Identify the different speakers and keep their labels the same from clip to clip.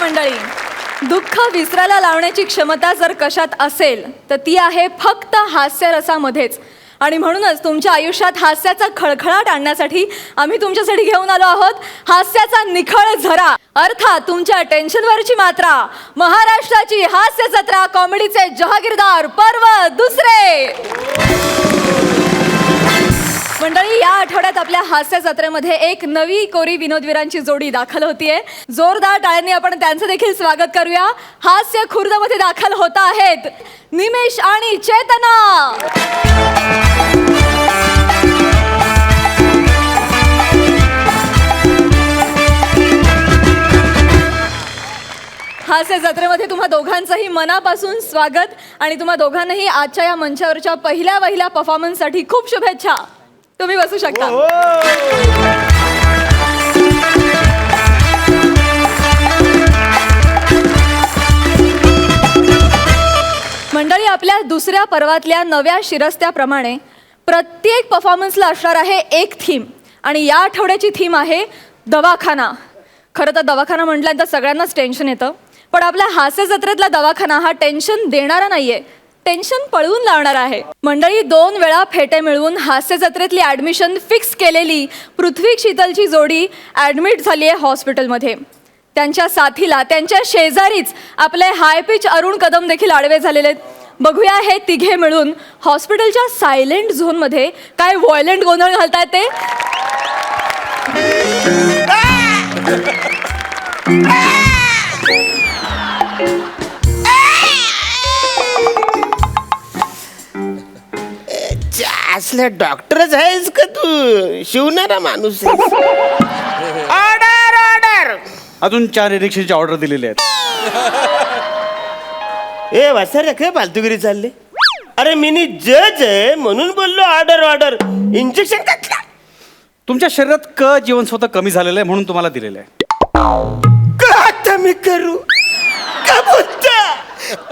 Speaker 1: मंडळी, दुःख विसरायला लावण्याची क्षमता जर कशात असेल तर ती आहे फक्त हास्यरसामध्येच. आणि म्हणूनच तुमच्या आयुष्यात हास्याचा खळखळाट आणण्यासाठी आम्ही तुमच्यासाठी घेऊन आलो आहोत हास्याचा निखळ झरा, अर्थात तुमच्या टेन्शनवरची मात्रा. महाराष्ट्राची हास्य जत्रा, कॉमेडीचे जहागीरदार, पर्व दुसरे. मंडळी, या आठवड्यात आपल्या हास्य जत्रेमध्ये एक नवी कोरी विनोदवीरांची जोडी दाखल होतीये. जोरदार टाळ्यांनी आपण त्यांचं देखील स्वागत करूया. हास्य खुर्दमध्ये दाखल होत आहेत निमेश आणि चेतना. हास्य जत्रेमध्ये तुम्हा दोघांचंही मनापासून स्वागत आणि तुम्हा दोघांनाही आजच्या या मंचावरच्या पहिल्या परफॉर्मन्ससाठी खूप शुभेच्छा. तुम्ही बसू शकता. मंडळी, आपल्या दुसऱ्या पर्वातल्या नव्या शिरस्त्याप्रमाणे प्रत्येक परफॉर्मन्सला असणार आहे एक थीम आणि या आठवड्याची थीम आहे दवाखाना. खरं तर दवाखाना म्हटल्यानंतर सगळ्यांनाच टेन्शन येतं, पण आपल्या हास्य जत्रेतला दवाखाना हा टेन्शन देणारा नाहीये, टेन्शन पळवून लावणार आहे. मंडळी, 2 वेळा फेटे मिळवून हास्य जत्रेतली ॲडमिशन फिक्स केलेली पृथ्वी शीतलची जोडी ॲडमिट झाली आहे हॉस्पिटलमध्ये. त्यांच्या साथीला त्यांच्या शेजारीच आपले हाय पिच अरुण कदम देखील आडवे झालेले आहेत. बघूया हे तिघे मिळून हॉस्पिटलच्या सायलेंट झोनमध्ये काय व्हायलेंट गोंधळ घालतायत ते.
Speaker 2: असल्या डॉक्टरच आहेस का तू? शिवणारा माणूस आहेस. Order order.
Speaker 3: अजून 4 इलेक्शनची ऑर्डर दिलेली आहेत.
Speaker 2: ए वासरे, काय फालतूगिरी चालले? अरे मिनी जज आहे म्हणून बोललो ऑर्डर ऑर्डर. इंजेक्शन घातला.
Speaker 3: तुमच्या शरीरात क जीवनसत्व कमी झालेलं आहे म्हणून तुम्हाला दिलेलं आहे.
Speaker 2: का आता मी करू? का बोलता?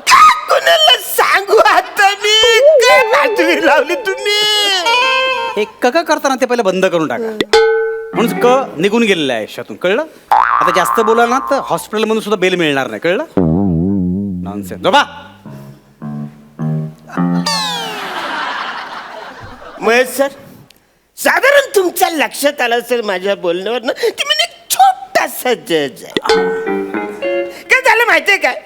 Speaker 2: का कोणाला सांगू आता मी? काय फालतूगिरी लावली तुम्ही?
Speaker 3: हे क करताना ते पहिले बंद करून टाका. म्हणून क निघून गेलेलं आहे आयुष्यातून, कळलं? आता जास्त बोला ना तर हॉस्पिटलमधून सुद्धा बेल मिळणार नाही, कळलं? नॉनसेन्स. बाबा
Speaker 2: महेश सर, साधारण तुमच्या लक्षात आलं असेल माझ्या बोलण्यावर ना की मी एक छोटासा जज आहे. काय झालं माहितीये काय?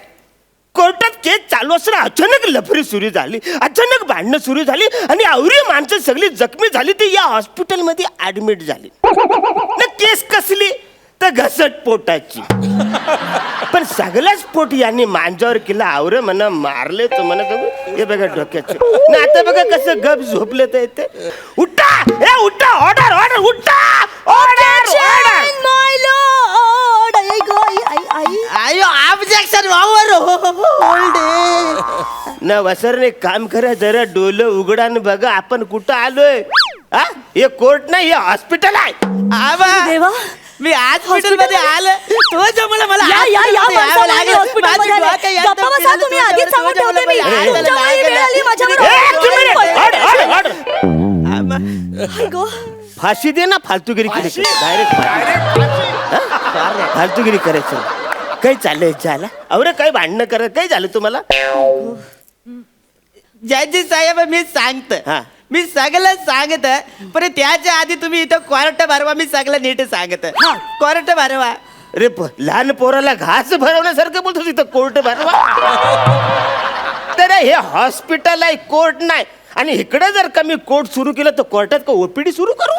Speaker 2: कोर्टात केस चालू असताना अचानक लफरी सुरू झाली, अचानक भांडणं सुरू झाली आणि आवरी माणसं सगळी जखमी झाली. ती या हॉस्पिटलमध्ये ऍडमिट झाली. ना केस कसली तर घसट पोटाची. पण सगळ्याच पोट यांनी मांजावर केला. आवर म्हणा मारले तो म्हणा. हे बघा डोक्याचे ना. आता बघा कसं गप झोपले तर येते. उठा, हे उठा. Order order. उठा. Order order.
Speaker 4: आयो ऑब्जेक्शन
Speaker 2: ना वसरने काम करा, जरा डोलं उघडा न बघा आपण कुठं आलोय. हा, हे कोर्ट नाही, हे हॉस्पिटल आहे.
Speaker 4: देवा, मी आज हॉस्पिटल मध्ये आलं तो जमलं मला.
Speaker 2: फाशी दे ना फालतूगिरी करायची. डायरेक्ट फालतूगिरी करायचं. काही चाललंय झाला? अरे काही भांडणं करत काय झालं तुम्हाला?
Speaker 4: जज साहेब, मी सांगत
Speaker 2: हा.
Speaker 4: मी सगळं सांगत, पण त्याच्या आधी तुम्ही इथं क्वारंट भरवा. मी सगळं नीट सांगत. क्वारंट भरवा.
Speaker 2: अरे लहान पोराला घास भरवण्यासारखं बोलतो तिथं कोर्ट भरवा. तर हे हॉस्पिटल आहे, कोर्ट नाही. आणि इकडे जर का मी कोर्ट सुरू केलं तर कोर्टात का ओपीडी सुरू करू?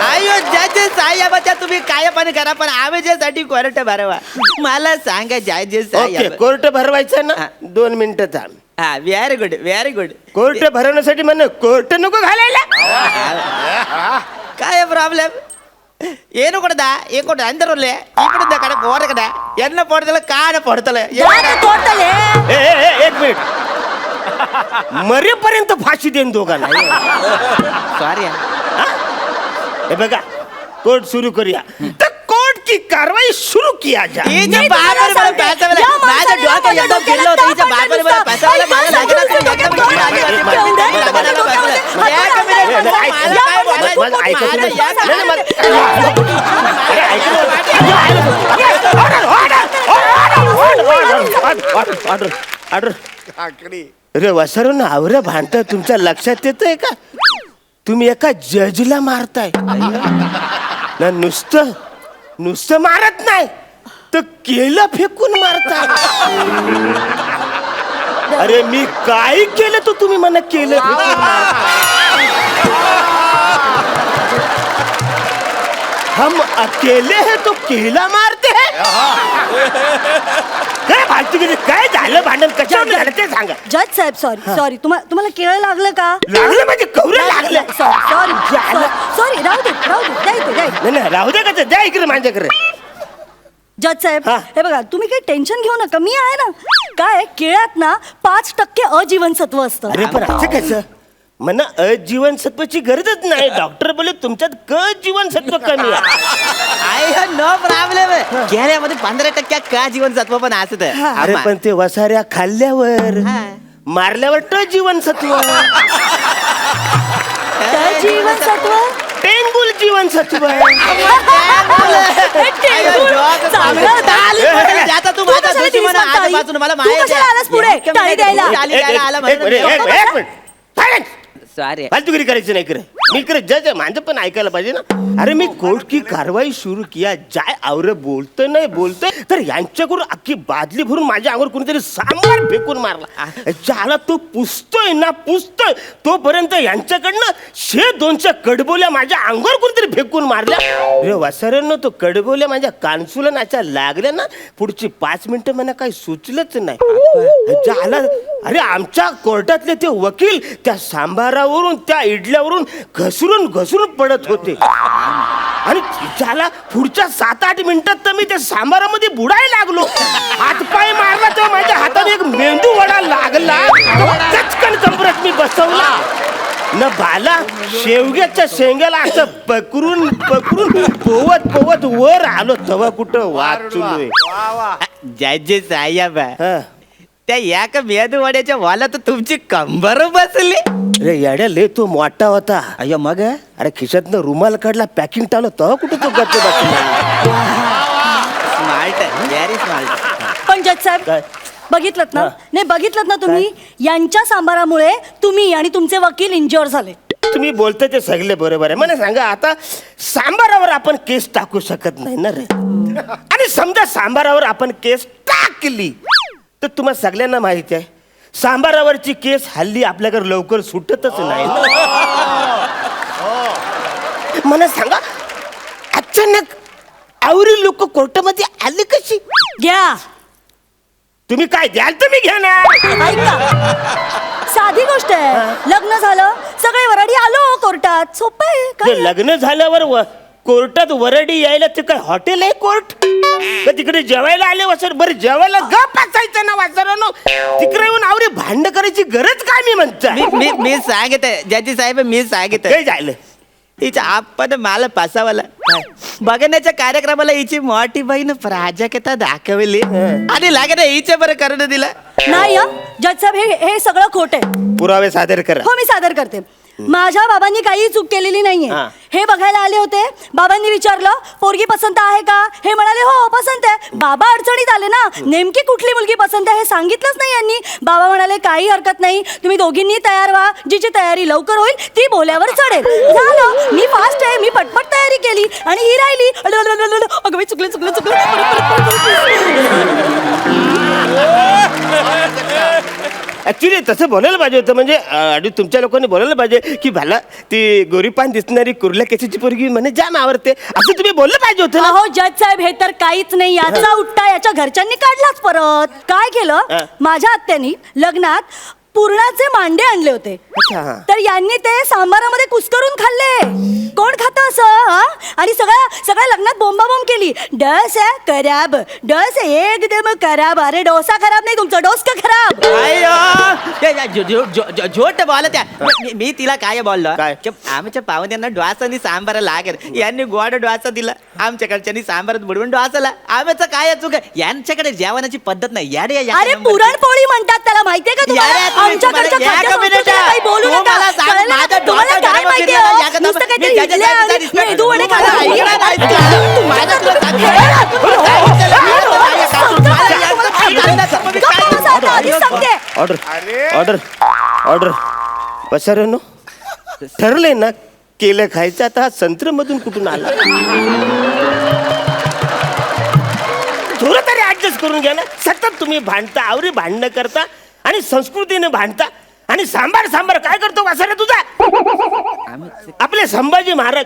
Speaker 4: आयो जज साहेबाच्या तुम्ही काय पण करा, पण आवाजासाठी क्वारंट भरवा. मला सांगा जज साहेब.
Speaker 2: कोर्ट भरवायचं ना? 2 मिनिटं थांब.
Speaker 4: हा, very good very good.
Speaker 2: Court भरवण्यासाठी म्हण कोर्ट नको घालायला.
Speaker 4: काय प्रॉब्लेम ಏನು ಕೊಡದ ಏ ಕೊಡ ಅಂದರಲ್ಲೇ ಈ ಕಡೆ ಕಡೆ ಗೋರ ಕಡೆ ಎನ್ನ ಪಡ್ದಲ್ಲ ಕಾಡ ಪಡ್ತಲ್ಲ
Speaker 2: एक मिनिट. मरेपर्यंत फाशी देईन दोघांना.
Speaker 4: सॉरी.
Speaker 2: हे बघा, कोर्ट सुरू करूया. तर कोर्ट की कारवाई शुरू किया जाए.
Speaker 4: ಈ ಜ ಬಾಬರ್ ಬರ पैसा वाला माझा डोका एकदम गिल्लो होता. ಈ ಜ बाबर बरा पैसा वाला मला लागला तर एकदम
Speaker 2: ऐका तुम्ही. ऑर्डर ऑर्डर ऑर्डर अरे वसर आवरं भांडत तुमच्या लक्षात येतंय का तुम्ही एका जजला मारताय ना नुसतं मारत नाही तर केलं फेकून मारताय अरे मी काय केलं तो तुम्ही मला केलं फेकून मारताय. हम अकेले हैं तो केला मारते हैं काय फालतू किती काय झालं भांडण कशावर झालं ते सांगा
Speaker 5: जज साहेब सॉरी तुम्हाला केळं लागलं का
Speaker 2: लागलं म्हणजे कवरं लागलं
Speaker 5: सॉरी राहू दे द्या इथे.
Speaker 2: नाही नाही राहू दे का द्या इकडे माझ्याकडे
Speaker 5: जज साहेब
Speaker 2: हा.
Speaker 5: हे बघा तुम्ही काही टेन्शन घेऊ नका मी आहे ना काय केळ्यात ना 5% अजीवनसत्व असतं
Speaker 2: अरे पण असं कसं म्हणा अजीवनसत्वाची गरजच नाही डॉक्टर बोले तुमच्यात क जीवनसत्व कमी आहे
Speaker 4: नो प्रॉब्लेम केळ्यामध्ये 15% का जीवनसत्व पण असत
Speaker 2: अरे पण ते वसाऱ्या खाल्ल्यावर मारल्यावर ट जीवनसत्व
Speaker 5: जीवनसत्व
Speaker 2: टेंगुल जीवनसत्व
Speaker 4: सॉरी
Speaker 2: फालतूगिरी करायची नाही करे मी करे जज आहे माझं पण ऐकायला पाहिजे ना अरे मी कोर्ट की कारवाई सुरू किया जाय आवर बोलतोय नाही बोलतोय तर यांच्याकडून अख्खी बादली भरून माझ्या अंगावर कोणीतरी सांबार फेकून मारला ज्याला तो पुसतोय तोपर्यंत यांच्याकडनं 100-200 कडबोल्या माझ्या अंगावर कोणीतरी फेकून मारल्या अरे वासऱ्यांनो तो कडबोल्या माझ्या कानसुला नाच्या लागल्या ना पुढची 5 मिनिटं मला काही सुचलंच नाही ज्याला अरे आमच्या कोर्टातले ते वकील त्या सांबारावरून त्या इडल्यावरून घसरून पडत होते आणि त्याला पुढच्या 7-8 मिनिटात तर मी त्या सांबारामध्ये बुडायला लागलो हातपाय मारला तेव्हा माझ्या हातात एक मेंदू वडा लागला तो चटकन कमरत मी बसवला न बाला शेवग्याच्या शेंग्याला असं पकडून पोवत वर आलो तेव्हा कुठं वाचलोय
Speaker 4: जज साहेब
Speaker 2: हा.
Speaker 4: त्या एका मेदूवाड्याच्या वाला तर तुमची कंबर बसली
Speaker 2: अरे येड्या ले तो मोठा होता
Speaker 4: अय्यो मग
Speaker 2: अरे खिशातनं रुमाल काढला पॅकिंग टावलं तेव्हा कुठं तो गप्प बसला
Speaker 4: स्मार्ट व्हेरी स्मार्ट
Speaker 5: पण जज साहेब
Speaker 2: काय?
Speaker 5: बघितलं ना
Speaker 2: हा.
Speaker 5: नाही बघितलं ना तुम्ही यांच्या सांबारामुळे तुम्ही आणि तुमचे वकील इंज्युअर झाले
Speaker 2: तुम्ही बोलता ते सगळे बरोबर आहे मला सांगा आता सांबारावर आपण केस टाकू शकत नाही ना रे आणि समजा सांबारावर आपण केस टाकली तर तुम्हाला सगळ्यांना माहिती आहे सांबारावरची केस हल्ली आपल्याकडे लवकर सुटतच नाही ना. मला सांगा अचानक आवरी लोक कोर्टामध्ये आली कशी
Speaker 5: घ्या
Speaker 2: तुम्ही काय द्याल तुम्ही घ्या ना
Speaker 5: ऐका साधी गोष्ट आहे लग्न झालं सगळे वराडी आलो कोर्टात सोपं आहे
Speaker 2: ते
Speaker 5: काय
Speaker 2: लग्न झाल्यावर कोर्टात वरडी यायला ते काय हॉटेल आहे कोर्ट का तिकडे जेवायला आले वासर बरं जेवायला गप असायचं ना वासरानो तिकडे येऊन आवरी भांड करायची गरज काय मी म्हणता
Speaker 4: मी सांगत जज साहेब मी सांगत
Speaker 2: काय झालं
Speaker 4: हिच्या आपण मला पासावाला बघण्याच्या कार्यक्रमाला हिची मोठी बहीण प्राजक्ता दाखवली आणि लागत हिच्या बरं करून दिला
Speaker 5: नाही जज साहेब हे सगळं खोट आहे
Speaker 2: पुरावे सादर करा
Speaker 5: हो मी सादर करते माझ्या बाबांनी काही चूक केलेली नाहीये
Speaker 2: हा.
Speaker 5: हे बघायला आले होते बाबांनी विचारलं पोरगी पसंत आहे का हे म्हणाले हो पसंत आहे बाबा अडचणीत आले ना नेमकी कुठली मुलगी पसंत आहे हे सांगितलंच नाही यांनी बाबा म्हणाले काही हरकत नाही तुम्ही दोघींनी तयार व्हा जिची तयारी लवकर होईल ती बोल्यावर चढेल झालं मी फास्ट आहे मी पटपट तयारी केली आणि ही राहिली अगं मी चुकलं
Speaker 2: ऍक्च्युली तसं बोलायला पाहिजे होतं म्हणजे आणि तुमच्या लोकांनी बोलायला पाहिजे की भला ती गोरीपान दिसणारी कुर्ल्या केसाची पोरगी म्हणे जाम आवडते असं तुम्ही बोललं पाहिजे होतं ना
Speaker 5: अहो जज साहेब हे तर काहीच नाही याचा उट्टा याच्या घरच्यांनी काढलाच परत काय केलं माझ्या आत्यानी लग्नात पुरणाचे मांडे आणले होते
Speaker 2: अच्छा, हा.
Speaker 5: तर यांनी ते सांबारामध्ये कुस्करून खाल्ले कोण खात असं हा? आणि सगळ्या लग्नात बोंबाबोंब केली डस आहे खराब डस आहे एकदम खराब अरे डोसा खराब नाही तुमचा डोसका खराब
Speaker 4: अय्यो झोट बोल त्या मी तिला काय बोललो
Speaker 2: काय?
Speaker 4: की आमच्या पाहुण्यांना डोसानी सांबार लागेल यांनी गोड डोसा दिला आमच्याकडच्यांनी सांबारात बुडवून डोसाला आम्याचं काय चुक यांच्याकडे जेवणाची पद्धत नाही याडे
Speaker 5: अरे पुरणपोळी म्हणतात त्याला माहितीये का तुम्हाला आमच्याकडच्या खाद्यसंस्कृतीला काही बोलू नका कळलं ना? तुम्हाला काय माहितीये हो? नुसतं काहीतरी इडल्या आणि मेदूवडे खायला
Speaker 4: माझ्या
Speaker 2: ऑर्डर ऑर्डर ऑर्डर पसारानो ठरलंय ना केलं खायचं. आता हा संत्रमधून कुठून आला? थोडं तरी ऍडजस्ट करून घ्या ना. सतत तुम्ही भांडता, आवरी भांडणं करता आणि संस्कृतीने भांडता. आणि सांबार सांबार काय करतो वासारा तुझा? आपले संभाजी महाराज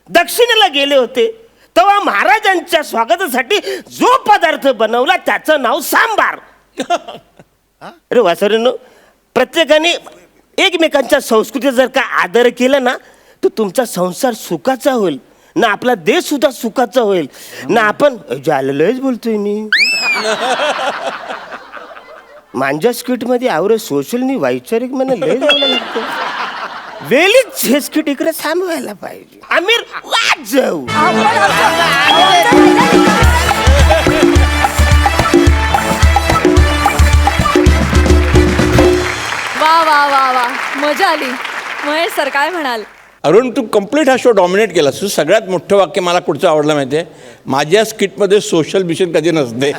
Speaker 2: दक्षिणेला गेले होते तेव्हा महाराजांच्या स्वागतासाठी जो पदार्थ बनवला त्याचं नाव सांबार. अरे वासरेनो, प्रत्येकाने एकमेकांच्या संस्कृतीचा जर का आदर केला ना तर तुमचा संसार सुखाचा होईल ना, आपला देश सुद्धा सुखाचा होईल ना. आपण लयच बोलतोय मी. मांजा स्किट मध्ये आवरे सोशल नि वैचारिक मला लय बोलायला लागतं. वेळीच हे स्किट इकडे थांबवायला पाहिजे. आमिर वाज जाऊ.
Speaker 1: वा वा वा वा, मजा आली. महेश सर काय म्हणाल?
Speaker 6: अरुण, तू कम्प्लीट हा शो डॉमिनेट केला. तू सगळ्यात मोठं वाक्य मला कुठचं आवडलं माहिती आहे? माझ्या स्किटमध्ये सोशल मिशन कधी नसते.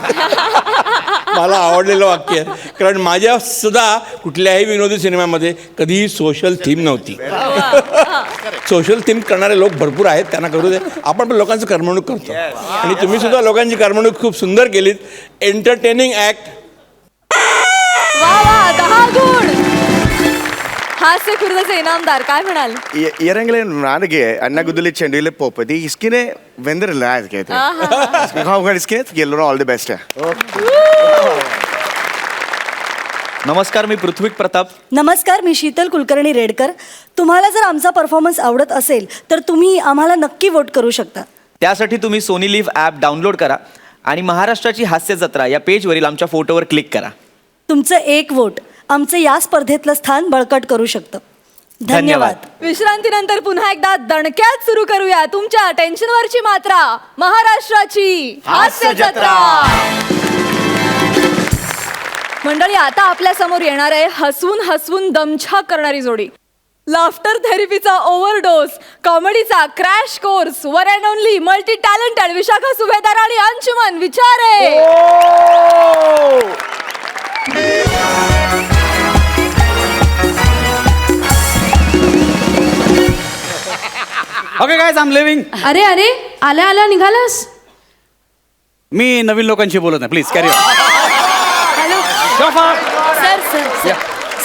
Speaker 6: मला आवडलेलं वाक्य आहे. कारण माझ्या सुद्धा कुठल्याही विनोदी सिनेमामध्ये कधीही सोशल थीम नव्हती. सोशल थीम करणारे लोक भरपूर आहेत, त्यांना करू दे. आपण पण लोकांचं करमणूक करतो आणि तुम्ही सुद्धा लोकांची करमणूक खूप सुंदर केलीत. Entertaining act.
Speaker 1: वा वा, 10 गुण. हास्य खुर्दचे इनामदार काय म्हणाल?
Speaker 7: ಇರಂಗಿಲ್ಲ ನನಗೆ ಅಣ್ಣಗುದ್ದಲಿ ಚೆಂಡಿಲೆ ಪೋಪದಿ ಇಸ್ಕಿನೇ ವೆಂದರಿಲ್ಲ ಅದಕ್ಕೆ ಇಸ್ಕೆ ಎಲ್ಲರೂ ಆಲ್ ದಿ ಬೆಸ್ಟ್.
Speaker 4: नमस्कार, मी पृथ्वी प्रताप.
Speaker 5: नमस्कार, मी शीतल कुलकर्णी रेडकर. तुम्हाला जर आमचा परफॉर्मन्स आवडत असेल तर तुम्ही आम्हाला नक्की वोट करू शकता.
Speaker 4: त्यासाठी तुम्ही सोनी लिव्ह ॲप डाउनलोड करा आणि महाराष्ट्राची हास्य जत्रा या पेजवरील आमच्या फोटोवर क्लिक करा.
Speaker 5: तुमचं एक वोट आमचं या स्पर्धेतलं स्थान बळकट करू शकतं. धन्यवाद.
Speaker 1: विश्रांतीनंतर पुन्हा एकदा दणक्यात सुरू करूया तुमच्या टेन्शनवरची मात्रा, महाराष्ट्राची हास्य जत्रा. मंडळी, आता आपल्या समोर येणार आहे हसवून हसवून दमछाक करणारी जोडी. लाफ्टर थेरपीचा ओव्हरडोस, कॉमेडीचा crash course, one and only multi talented Vishakha Subhedar आणि Anshuman Vichare.
Speaker 3: Okay guys, I am leaving.
Speaker 8: अरे अरे, आल्या आल्या निघालास.
Speaker 3: मी नवीन लोकांशी बोलत नाही, please carry on.
Speaker 8: Hello sir. Sir sir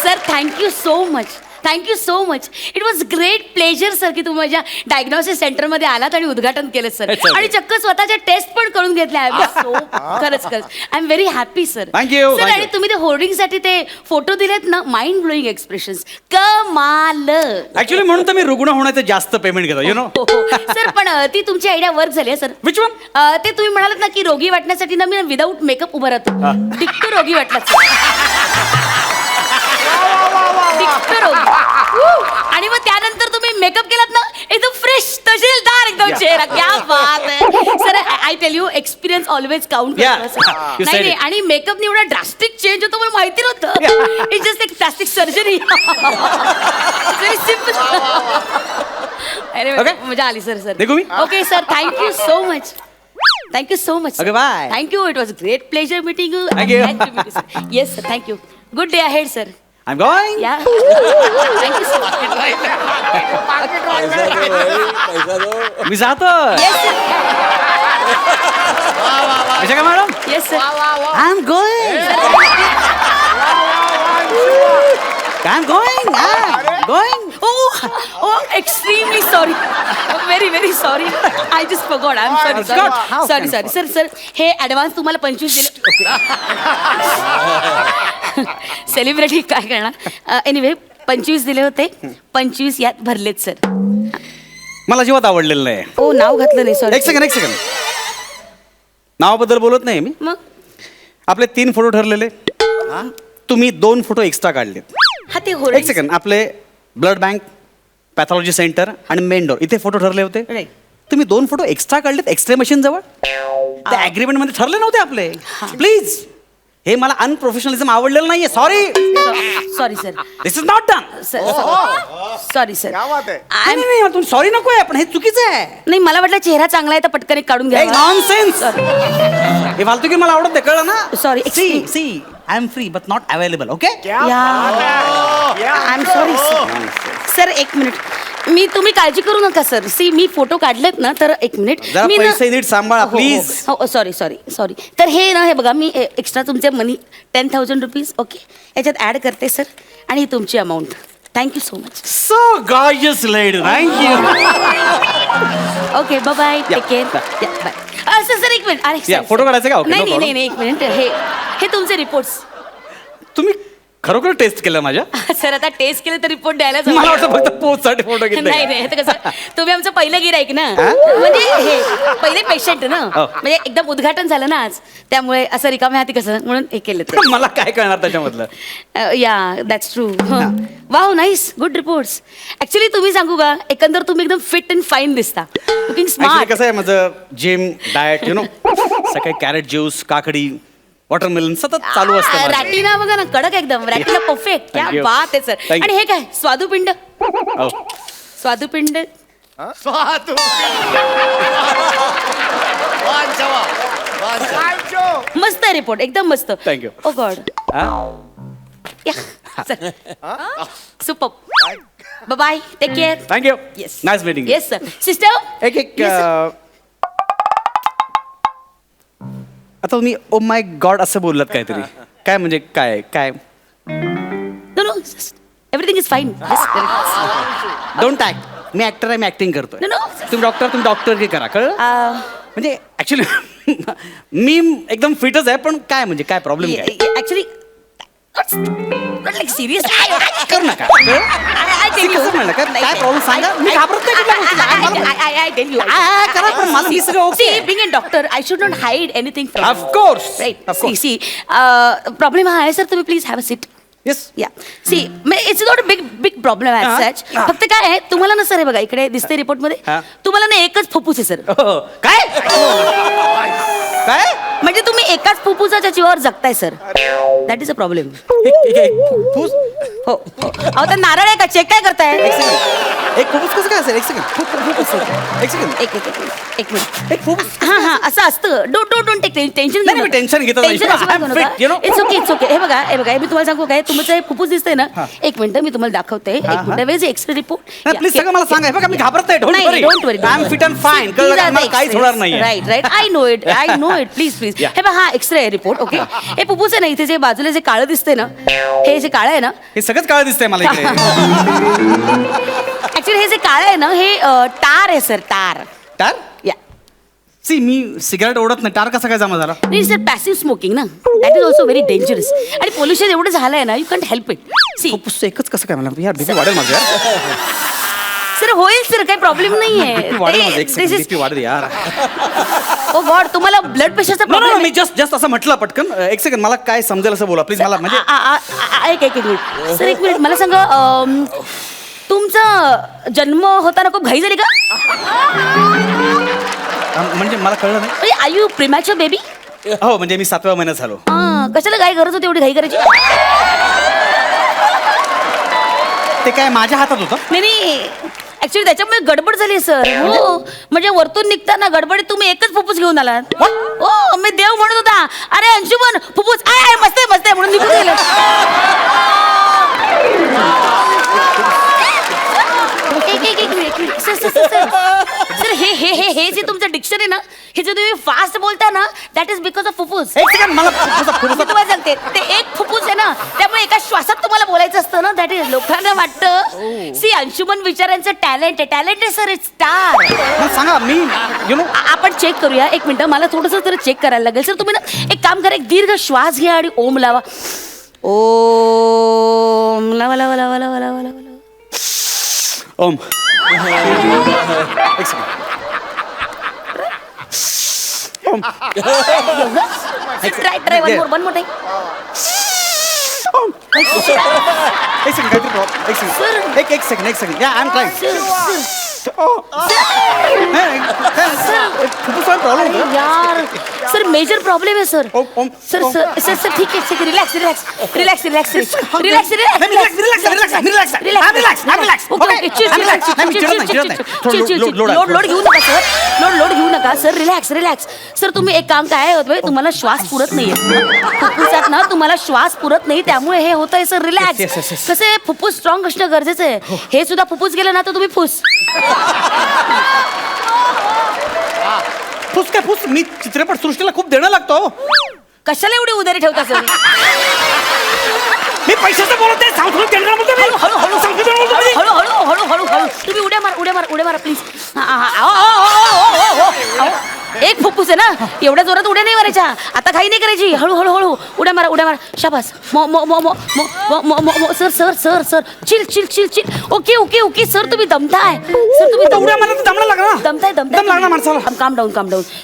Speaker 8: sir, thank you so much. Thank you so much. It was great pleasure sir की तुम्ही माझ्या डायग्नोसिस सेंटरमध्ये आलात आणि उद्घाटन केलं सर. आणि चक्क स्वतःच्या टेस्ट पण करून घेतल्या. खरंच खरंच I am very happy sir.
Speaker 3: Thank you,
Speaker 8: sir.
Speaker 3: thank
Speaker 8: आणि
Speaker 3: you.
Speaker 8: तुम्ही ते होर्डिंगसाठी ते फोटो दिलेत ना, माइंड ब्लोईंग एक्सप्रेशन्स, कमाल.
Speaker 3: ऍक्च्युली म्हणून तर मी रुग्ण होण्याचं जास्त पेमेंट घेतो, यु नो.
Speaker 8: सर, पण ती तुमची आयडिया वर्क झाली आहे सर.
Speaker 3: Which one?
Speaker 8: ते तुम्ही म्हणालात ना की रोगी वाटण्यासाठी ना मी विदाऊट मेकअप उभं राहतो. डिक्टो रोगी वाटलात डिक्टो रोगी. आणि मग त्यानंतर तुम्ही मेकअप केलात ना, एकदम फ्रेश तहसीलदार एकदम चेहरा. क्या बात आहे sir. I tell you, experience always count करतो.
Speaker 3: you said
Speaker 8: नाही
Speaker 3: it.
Speaker 8: आणि मेकअप एवढा ड्रास्टिक चेंज होतो मला माहिती नव्हतं. इट्स जस्ट एक प्लास्टिक सर्जरी. Very simple. अरे
Speaker 3: Okay.
Speaker 8: मजा आली सर. सर
Speaker 3: निघू मी?
Speaker 8: Okay sir, thank you so much. Thank you so much.
Speaker 3: Okay, bye.
Speaker 8: Thank you. It was great pleasure meeting you.
Speaker 3: Thank you.
Speaker 8: Yes sir, thank you. Good day ahead sir.
Speaker 3: I am going.
Speaker 8: या thank you sir.
Speaker 6: पैसा दो.
Speaker 3: मी जातो.
Speaker 8: Yes sir.
Speaker 3: Vishakha madam,
Speaker 8: yes sir.
Speaker 3: I am going. I am going.
Speaker 8: Oh, extremely sorry. Very, very sorry. I just forgot. I'm sorry. Sorry. Sir, हे advance तुम्हाला 25 दिले. Celebrity काय करणार. Anyway 25 दिले होते, 25 यात भरलेत सर.
Speaker 3: मला अजिबात आवडलेलं नाही.
Speaker 8: ओ, नाव घातलं नाही. सॉरी.
Speaker 3: एक सेकंड. नावाबद्दल बोलत नाही मी.
Speaker 8: मग
Speaker 3: आपले 3 फोटो ठरलेले, तुम्ही 2 फोटो एक्स्ट्रा काढलेत.
Speaker 8: हा ते
Speaker 3: एक सेकंड. आपले ब्लड बँक, पॅथॉलॉजी सेंटर आणि मेन डोर इथे फोटो ठरले होते.
Speaker 8: Right.
Speaker 3: तुम्ही 2 फोटो एक्स्ट्रा काढलेत एक्सरे मशीन जवळ. त्या अग्रीमेंट मध्ये ठरले नव्हते आपले. प्लीज हे मला अनप्रोफेशनलिझम आवडलेलं नाहीये. Sorry,
Speaker 8: sorry sir
Speaker 3: this is not done.
Speaker 8: Sorry sir
Speaker 3: नाही तुम्ही सॉरी नको आहे, पण हे चुकीचं आहे.
Speaker 8: नाही मला वाटलं चेहरा चांगला आहे तर पटकन एक काढून घ्या.
Speaker 3: नॉनसेन्स. हे फालतू की मला आवडत नाही, कळलं ना.
Speaker 8: Sorry,
Speaker 3: see I am free but not available. Okay.
Speaker 8: I am sorry sir. एक मिनिट, तुम्ही काळजी करू नका सर. मी फोटो काढलेत ना, तर एक मिनिट
Speaker 3: जरा
Speaker 8: मी
Speaker 3: पैसे नीट सांभाळा, please.
Speaker 8: हो सॉरी. तर हे ना, हे बघा, मी एक्स्ट्रा तुमचे मनी 10,000 रुपीज ओके याच्यात ॲड करते सर, आणि तुमची amount. Thank you so much.
Speaker 3: So gorgeous lady. Thank you.
Speaker 8: Okay bye. Take care. Bye. Sir एक मिनिट. अरे
Speaker 3: Yeah, photo काढायचे का? Okay, no problem.
Speaker 8: नाही एक मिनिट. हे तुमचे रिपोर्ट्स.
Speaker 3: तुम्ही खरोखर टेस्ट केलं माझ्या?
Speaker 8: सर आता टेस्ट केलं तर रिपोर्ट द्यायलाच
Speaker 3: मला
Speaker 8: हवा.
Speaker 3: वाटतं फक्त पोस्टसाठी फोटो घेतले.
Speaker 8: नाही आता कसं, तुम्ही आमचं पहिलं गिराईक ना, म्हणजे हे पहिले पेशंट ना,
Speaker 3: हो.
Speaker 8: म्हणजे एकदम उद्घाटन झालं ना आज, त्यामुळे असं रिकाम्या हाती कसं म्हणून हे केलं ते.
Speaker 3: मला काय कळणार त्याच्यामधलं.
Speaker 8: या that's true. Wow nice, good reports. Actually तुम्ही सांगू का, एकंदर तुम्ही एकदम फिट अँड फाईन दिसता. Looking
Speaker 3: Actually
Speaker 8: smart.
Speaker 3: कसं आहे माझं जिम डाएट सकाळी कॅरेट ज्यूस, काकडी, वॉटरमेलन सतत चालू असतं माझं.
Speaker 8: रॅटिना बघा ना, कडक एकदम. रॅटिना परफेक्ट. क्या
Speaker 3: Thank you.
Speaker 8: बात आहे सर.
Speaker 3: Thank you.
Speaker 8: आणि हे काय स्वादुपिंड?
Speaker 3: हो.
Speaker 8: स्वादुपिंड मस्त आहे रिपोर्ट, एकदम मस्त.
Speaker 3: Thank you.
Speaker 8: Oh god.
Speaker 3: हा?
Speaker 8: Super. Bye. Take care.
Speaker 3: Thank you.
Speaker 8: Yes.
Speaker 3: Nice meeting.
Speaker 8: Yes sir. Sister
Speaker 3: एक आता तुम्ही ओ माय गॉड असं बोललात काहीतरी. काय म्हणजे काय
Speaker 8: know everything is fine.
Speaker 3: Don't act. Me actor आहे, मी ऍक्टिंग करतोय.
Speaker 8: No, no.
Speaker 3: तुम्ही डॉक्टर की करा, कळलं. म्हणजे ऍक्च्युली मी एकदम फिटच आहे, पण काय म्हणजे काय प्रॉब्लेम काय
Speaker 8: ऍक्च्युली लाईक सिरियस
Speaker 3: करू नका. Serious म्हणलं का? काय problem सांगा. मी घाबरत नाही कुठल्या गोष्टीला.
Speaker 8: I tell you.
Speaker 3: करा, पण मला हे सगळं okay आहे.
Speaker 8: Being a doctor, I should not hide anything from
Speaker 3: Of course.
Speaker 8: Right.
Speaker 3: Of course.
Speaker 8: See, problem हा आहे सर, तुम्ही please have a seat.
Speaker 3: Yes.
Speaker 8: या see it's not a big problem as such. फक्त काय आहे, तुम्हाला ना सर, हे बघा इकडे दिसते रिपोर्ट मध्ये,
Speaker 3: हा.
Speaker 8: तुम्हाला ना एकच फुफ्फुस आहे सर.
Speaker 3: हो. काय काय
Speaker 8: म्हणजे तुम्ही एकाच फुफ्फुसाच्या जीवावर जगताय sir. That is a problem.
Speaker 3: फुस
Speaker 8: हो. अहो तर नारळ आहे का, चेक काय करताय?
Speaker 3: एक सेकंड. एक फुफ्फुस कसं काय असेल? एक सेकंड. एक सेकंड.
Speaker 8: एक मिनिट.
Speaker 3: एक फुफ्फुस.
Speaker 8: हा असं असतं. Don't take tension.
Speaker 3: नाही, मी tension घेतच नाही. I'm fit, you know.
Speaker 8: It's okay. हे बघा मी तुम्हाला सांगू काय, तुमचं हे फुफ्फुस दिसतंय ना, एक मिनिट मी तुम्हाला दाखवते. एक मिनिट. वेज एक्सरे रिपोर्ट.
Speaker 3: प्लीज सगळं मला सांगा. हे बघा मी घाबरत नाही.
Speaker 8: Don't worry.
Speaker 3: I am fit and fine. कळलं का? मला काहीच होणार नाही.
Speaker 8: Right. I know it. Please.
Speaker 3: Yeah.
Speaker 8: हे बघा, हा एक्सरे रिपोर्ट. ओके. हे फुफ्फुस आहे ना, इथे जे बाजूला जे काळं दिसतंय ना, हे जे काळं आहे ना,
Speaker 3: हे सगळंच काळ दिसतंय मला इकडे.
Speaker 8: ऍक्च्युली हे जे काळं आहे ना, हे टार आहे सर. टार.
Speaker 3: टार?
Speaker 8: या
Speaker 3: सी मी सिगारेट ओढत नाही. टार कसा काय जमा झाला?
Speaker 8: नाही सर, पॅसिव्ह स्मोकिंग ना, that is also very dangerous. आणि पोल्युशन एवढं झालंय ना, you can't help it. See
Speaker 3: फुफ्फुस एकच कसं काय मला यार बीपी वाढेल माझं यार.
Speaker 8: सर होईल सर, काही प्रॉब्लेम नाहीये.
Speaker 3: बीपी वाढेल माझं. एक सेकंड. बीपी वाढेल यार.
Speaker 8: ओ गॉड, तुम्हाला ब्लड प्रेशरचा
Speaker 3: नो
Speaker 8: प्रॉब्लेम?
Speaker 3: मी जस्ट असं म्हटलं पटकन. एक सेकंड. मला काय समजेल असं बोला प्लीज. मला म्हणजे
Speaker 8: एक मिनिट सर, एक मिनिट मला सांगा, तुमचा जन्म होताना खूप घाई झाली का?
Speaker 3: म्हणजे मला कळलं नाही.
Speaker 8: म्हणजे आर यू प्रिमॅच्युअर बेबी?
Speaker 3: हो म्हणजे मी 7व्या महिन्यात झालो.
Speaker 8: कशाला घाई गरज होती एवढी घाई करायची?
Speaker 3: ते काय माझ्या हातात होतं.
Speaker 8: नाही ऍक्च्युली त्याच्यामुळे गडबड झाली सर. हो म्हणजे वरतून निघताना गडबडीत तुम्ही एकच फुफ्फुस घेऊन आलात. हो मी देव म्हणत होता, अरे अंशुमन फुफ्फुस आहे मस्त आहे म्हणून निघून गेलं. एक मिनिट सर, हे जे तुमचं डिक्शन आहे ना, हे जे तुम्ही फास्ट बोलताय ना, दॅट इज बिकॉज ऑफ फुफ्फुस.
Speaker 3: एक सेकंड. मला
Speaker 8: मी तुम्हाला सांगते, ते एक फुफ्फुस आहे ना, त्यामुळे एका श्वासात तुम्हाला बोलायचं असतं ना. दॅट इज लोकांना वाटतं सी अंशुमन विचारांचं टॅलेंट आहे सर. It's star.
Speaker 3: सांगा. मी
Speaker 8: आपण चेक करूया. एक मिनिट, मला थोडंसं तर चेक करायला लागेल सर. तुम्ही ना एक काम करा, एक दीर्घ श्वास घ्या आणि ओम लावा. ओम लावा लावा लावा लावा लावा लावा.
Speaker 3: ओम. एक second. Om.
Speaker 8: Try one more time.
Speaker 3: एक सेकंड. काहीतरी प्रॉब्लेम. एक सेकंड. एक second. Yeah I am trying. Problem
Speaker 8: यार सर मेजर प्रॉब्लेम आहे sir sir sir sir sir ठीक आहे relax relax relax relax relax relax load घेऊ नका सर लोड घेऊ नका सर रिलॅक्स रिलॅक्स सर तुम्ही एक काम काय होतोय तुम्हाला श्वास पुरत नाहीये फुफ्फुसात ना तुम्हाला श्वास पुरत नाही त्यामुळे हे होत आहे सर रिलॅक्स कसं आहे फुफ्फुस स्ट्रॉंग असणं गरजेचं आहे हे सुद्धा फुफ्फुस गेलं ना तर तुम्ही फुस
Speaker 3: फुस काय फुस मी चित्रपट सृष्टीला खूप देणं लागतो
Speaker 8: कशाला एवढी उधारी ठेवता सर
Speaker 3: मी पैशाचं बोलत आहे सांगतो देणं बोलतो मी
Speaker 8: हळू हळू
Speaker 3: सांगतो देणं बोलतो मी.
Speaker 8: हळू हळू हळू हळू हळू तुम्ही उड्या मारा प्लीज एक फुफ्फुस आहे ना एवढ्या जोरात उड्या नाही मारायच्या आता काही नाही करायची हळू हळू हळू उड्या मारा शाबास मो मो मो मो मो मो मो मो sir sir sir sir chill chill chill chill okay okay okay sir तुम्ही दमताय सर तुम्ही
Speaker 3: उड्या मारला तर दमला लागला ना.
Speaker 8: दमताय
Speaker 3: दम लागला माणसाला.
Speaker 8: काम डाऊन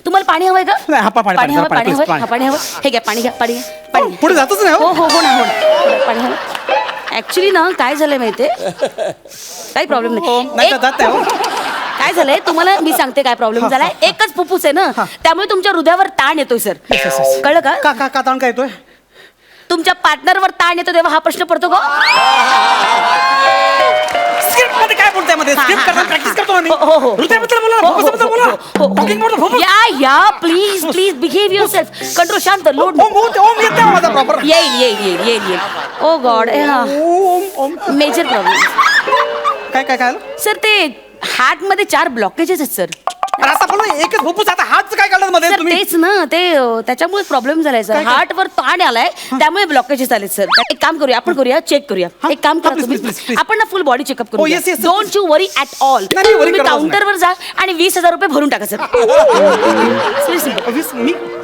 Speaker 8: तुम्हाला पाणी हवंय का
Speaker 3: नाही, हा, पाणी,
Speaker 8: पाणी हवं
Speaker 3: पाणी,
Speaker 8: पाणी
Speaker 3: please,
Speaker 8: हवं पाणी हवं हे घ्या पाणी घ्या पाणी पाणी
Speaker 3: पुढे जातच नाही
Speaker 8: हो हो हो ना हो पाणी हवं ऍक्च्युली ना काय झालंय माहितीये काही प्रॉब्लेम
Speaker 3: नाही
Speaker 8: नाही
Speaker 3: जात नाही
Speaker 8: काय झालंय तुम्हाला मी सांगते काय प्रॉब्लेम झालाय एकच फुफ्फुस आहे ना त्यामुळे तुमच्या हृदयावर ताण येतोय सर कळलं का
Speaker 3: का का का ताण काय येतोय
Speaker 8: तुमच्या पार्टनरवर ताण येतो तेव्हा हा प्रश्न पडतो का
Speaker 3: स्क्रिप्ट मध्ये काय बोलताय मध्ये स्क्रिप्ट करताना प्रॅक्टिस करतो ना मी
Speaker 8: हो, हो, हो.
Speaker 3: हृदयाबद्दल बोला
Speaker 8: हो, हो,
Speaker 3: फुफ्फुसाबद्दल
Speaker 8: हो,
Speaker 3: बोला
Speaker 8: हो, हो.
Speaker 3: टॉकिंग बोलतो फुफ्फुस
Speaker 8: या please please behave your self control शांत लोड
Speaker 3: ओम येते माझा प्रॉपर
Speaker 8: येईल ओ गॉड मेजर प्रॉब्लेम
Speaker 3: काय काय
Speaker 8: सर ते हार्ट मध्ये 4 ब्लॉकेजेस आहेत सर
Speaker 3: अरे आता बोल एकच फुफ्फुस आता हातच काय काढलं मध्ये
Speaker 8: सर
Speaker 3: तुम्ही
Speaker 8: तेच ना ते त्याच्यामुळे प्रॉब्लेम झालाय सर
Speaker 3: काय?
Speaker 8: हार्टवर ताण आलाय त्यामुळे ब्लॉकेजेस आले सर एक काम करूया आपण करूया चेक करूया एक काम
Speaker 3: हा,
Speaker 8: करा
Speaker 3: please,
Speaker 8: तुम्ही
Speaker 3: please, please.
Speaker 8: आपण ना फुल बॉडी चेकअप
Speaker 3: Oh,
Speaker 8: करूया
Speaker 3: yes, yes,
Speaker 8: don't you worry at all
Speaker 3: नाही, worry
Speaker 8: तुम्ही
Speaker 3: करणारच नाही.
Speaker 8: काउंटरवर जा आणि 20,000 रुपये भरून टाका सर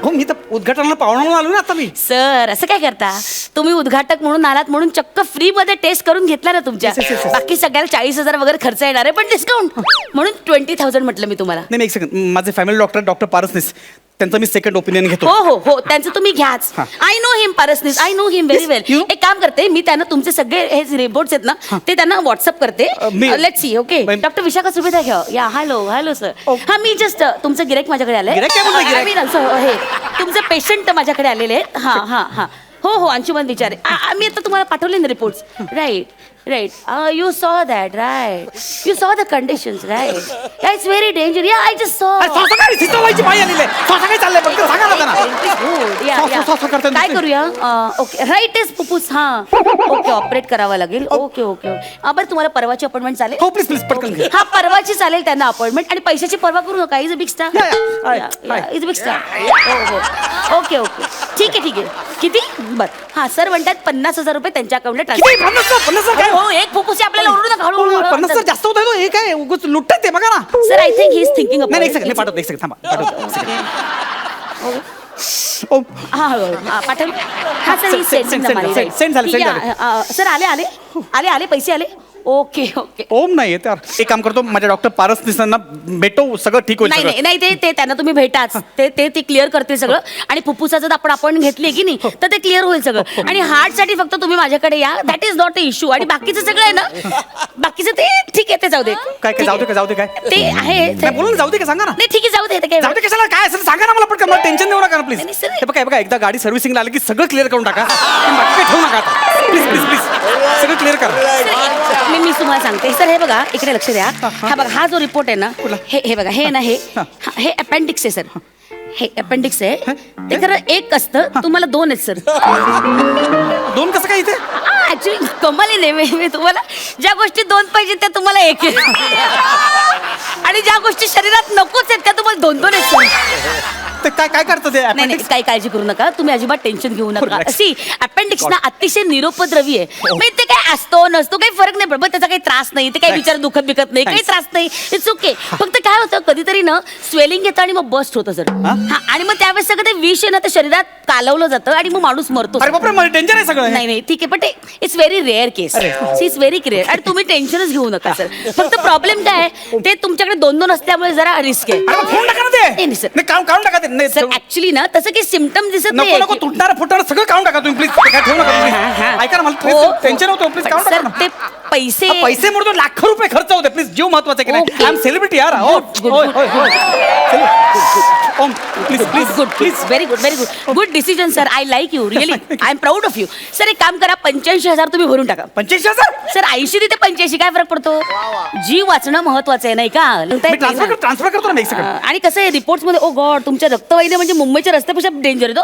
Speaker 3: मी तर उद्घाटनाला पाहुण्याला आलो ना आता मी
Speaker 8: सर असं काय करता तुम्ही उद्घाटक म्हणून आलात म्हणून चक्क फ्री मध्ये टेस्ट करून घेतला ना तुमच्या
Speaker 3: Yes, yes, yes, yes.
Speaker 8: बाकी सगळ्याला 40,000 वगैरे खर्च येणार आहे पण डिस्काउंट म्हणून 20,000 म्हटलं मी तुम्हाला
Speaker 3: नाही एक सेकंड माझे फॅमिली डॉक्टर पारसनीस त्यांचं मी सेकंड ओपिनियन घेतो
Speaker 8: हो हो हो त्यांचं तुम्ही घ्याच I know him Parasnis I know him very
Speaker 3: Yes,
Speaker 8: well
Speaker 3: you?
Speaker 8: एक काम करते मी त्यांना तुमचे सगळे हे रिपोर्ट्स आहेत ना ते त्यांना व्हॉट्सअप करते
Speaker 3: मी-
Speaker 8: लेट्स सी ओके
Speaker 3: पण-
Speaker 8: डॉक्टर विशाखा सुभेदा घ्या या हॅलो सर
Speaker 3: Oh.
Speaker 8: हा मी जस्ट तुमचं गिरेक माझ्याकडे आलंय
Speaker 3: गिऱ्हाईक काय बोलतोय, गिऱ्हाईक?
Speaker 8: I mean, असं, हे तुमचे पेशंट माझ्याकडे आलेले आहेत हा हो अंशुमन विचारे मी आता तुम्हाला पाठवले ना reports right you saw that right you saw the conditions right it's very danger yeah I just saw
Speaker 3: काय सिताबाईची बाई आलेली आहे स्वतः काय चाललंय पण सांगा ना त्यांना
Speaker 8: गुड या काय करूया ओके राईट इज फुफ्फुस हा ओके ऑपरेट करावं लागेल ओके बरं तुम्हाला परवाची अपॉइंटमेंट चालेल
Speaker 3: हो प्लीज पटकन घ्या.
Speaker 8: हा परवाची चालेल त्यांना अपॉइंटमेंट आणि पैशाची पर्वा करू नका is a big star is big star okay ठीक आहे किती बरं हा सर म्हणतात 50,000 रुपये त्यांच्या अकाउंटला
Speaker 3: किती?
Speaker 8: ट्रान्सफर
Speaker 3: 50,000 काय?
Speaker 8: हो एक फुफ्फुस आपल्याला ओरडू नका हळू
Speaker 3: 50 जास्त होत आहे हे काय उगाच लुटतात ते बघा ना
Speaker 8: sir I think he is thinking
Speaker 3: नाही एक सेकंड पाठवतो एक सेकंड थांबा पाठवतो
Speaker 8: पाठवलं हा सर ही
Speaker 3: Send झालं.
Speaker 8: सर आले पैसे आले ओके
Speaker 3: ओम नाही येत यार एक काम करतो माझ्या डॉक्टर पारस निसांना भेटो सगळं ठीक होईल सगळं.
Speaker 8: नाही ते त्यांना तुम्ही भेटाच ते क्लिअर करतील सगळं आणि फुफ्फुसाचं आपण अपॉइंटमेंट घेतली की नाही तर ते क्लिअर होईल सगळं आणि हार्ट साठी फक्त तुम्ही माझ्याकडे या that is not a issue आणि बाकीचं सगळं आहे ना बाकीचं ते ठीक आहे ते जाऊ दे
Speaker 3: काय जाऊ दे काय
Speaker 8: ते आहे
Speaker 3: नाही, बोला ना जाऊ दे का सांगा ना
Speaker 8: नाही ठीक आहे जाऊ दे ते काय
Speaker 3: जाऊ दे कशाला काय असेल सांगा ना मला पटकन मला टेन्शन देऊ नका प्लीज
Speaker 8: नाही, sir.
Speaker 3: हे बघा एकदा गाडी सर्व्हिसिंगला आली की सगळं क्लिअर करून टाका बाकी काही ठेवू नका प्लीज सगळं क्लिअर करा
Speaker 8: मी तुम्हाला सांगते सर हे बघा इकडे लक्ष द्या हा बघा हा जो रिपोर्ट आहे ना हे बघा हे ना हे अपेंडिक्स आहे सर हे अपेंडिक्स आहे ते खरं एक असतं तुम्हाला 2 आहेत सर
Speaker 3: 2 कसं काय इथे
Speaker 8: ऍक्च्युली कमाली नाही मी तुम्हाला ज्या गोष्टी 2 पाहिजे त्या तुम्हाला 1 आहेत आणि ज्या गोष्टी शरीरात नकोच आहेत त्या तुम्हाला 2 आहेत सर
Speaker 3: ते काय करतं ते
Speaker 8: नाही काही काळजी करू नका तुम्ही अजिबात टेन्शन घेऊ नका
Speaker 3: Relax.
Speaker 8: सी अपेंडिक्स ना अतिशय निरुपद्रवी आहे म्हणजे ते काय असतो नसतो काही फरक नाही पडत त्याचा काही त्रास नाही ते काही विचार दुखत बिकत नाही काही त्रास नाही इट्स ओके फक्त काय होतं कधीतरी ना स्वेलिंग येतं आणि मग बस्ट होतं सर हा आणि मग त्यावेळेस सगळं ते विष आहे ना ते शरीरात कालवलं जातं आणि मग माणूस मरतो
Speaker 3: अरे बापरे मला डेंजर आहे सगळं हे.
Speaker 8: नाही ठीक आहे पण it's very rare case it's very rare आणि तुम्ही टेन्शनच घेऊ नका सर फक्त प्रॉब्लेम काय आहे ते तुमच्याकडे 2 असल्यामुळे जरा रिस्क आहे
Speaker 3: अरे मग फोन टाका ना ते
Speaker 8: नाही, sir.
Speaker 3: नाही काढून टाका ते नाही,
Speaker 8: सर ऍक्च्युली ना तसं काही सिम्टम दिसत
Speaker 3: नको नको
Speaker 8: नाही
Speaker 3: तुटणारं फुटणारं सगळं काढून टाका तुम्ही प्लीज काय ठेवू नका please. ऐका ना मला टेन्शन होतं प्लीज काढून टाका
Speaker 8: सर
Speaker 3: ना.
Speaker 8: ते पैसे
Speaker 3: हा, पैसे मोडतो लाखो रुपये खर्च होते प्लीज जीव महत्वाचा की नाही
Speaker 8: Okay.
Speaker 3: आय एम सेलिब्रिटी यार हो Om please please
Speaker 8: good please very good good decision sir I like you really I am proud of you sir एक काम करा 85,000 तुम्ही भरून टाका
Speaker 3: 85,000
Speaker 8: सर 80 तिथे 85 काय फरक पडतो जीव वाचणं महत्वाचं आहे नाही का
Speaker 3: मी ट्रान्सफर करतो ना एक सेकंड
Speaker 8: आणि कसं आहे रिपोर्ट्स मध्ये ओ गॉड तुमच्या रक्तवाहिन्या म्हणजे मुंबईच्या रस्त्यापेक्षा डेंजर येतो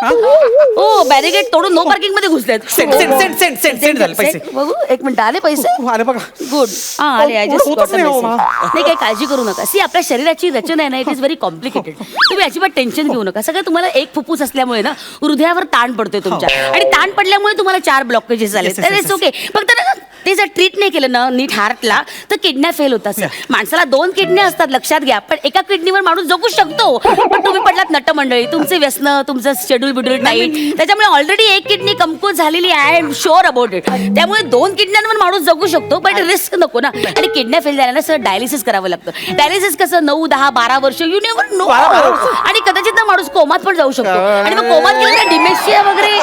Speaker 8: ओ बॅरिगेड तोडून नो पार्किंग मध्ये घुसलेत
Speaker 3: सेंड झाले पैसे
Speaker 8: बघू एक मिनिट आले पैसे
Speaker 3: आले बघा
Speaker 8: गुड हा आले आय
Speaker 3: पुढं होतच नाही हो,
Speaker 8: नाही काही काळजी करू नका सी आपल्या शरीराची रचना आहे ना इट इज व्हेरी कॉम्प्लिकेटेड तुम्ही अजिबात टेन्शन घेऊ नका सगळं तुम्हाला एक फुफ्फुस असल्यामुळे ना हृदयावर ताण पडतोय तुमच्या आणि ताण पडल्यामुळे तुम्हाला 4 ब्लॉकेजेस झाले तर इट्स ओके फक्त ना ते जर ट्रीट नाही केलं ना नीट हार्टला तर किडन्या फेल होतात सर माणसाला 2 किडन्या असतात लक्षात घ्या पण एका किडनीवर माणूस जगू शकतो पण तुम्ही पडलात नट्ट मंडळी तुमचे व्यसन तुमचं शेड्यूल बिड्यूल टाईट त्याच्यामुळे ऑलरेडी एक किडनी कमकुवत झालेली आहे I am sure about it त्यामुळे 2 किडन्यांवर माणूस जगू शकतो पण रिस्क नको ना आणि किडन्या फेल झाल्यानं सर डायलिसिस करावं लागतं डायलिसिस कसं 9, 10, 12 वर्ष यू नेवर नो आणि कदाचित ना माणूस कोमात पण जाऊ शकतो आणि मग कोमात गेलं ना डिमेन्शिया वगैरे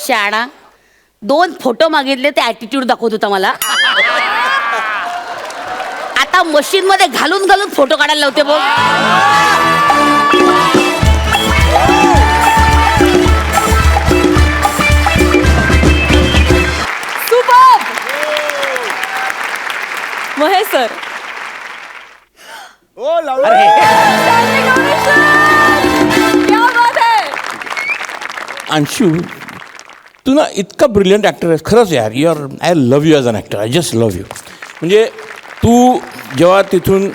Speaker 8: शाळा 2 फोटो मागितले ते ऍटिट्यूड दाखवत होता मला आता मशीन मध्ये घालून घालून फोटो काढायला लावते बघ
Speaker 1: सुपर महेश सर
Speaker 7: ओ लावलं
Speaker 1: Standing ovation! क्या बात है
Speaker 6: अंशू तू ना इतका ब्रिलियंट ॲक्टर आहेस खरंच यार I love you as an actor I just love you म्हणजे तू जेव्हा तिथून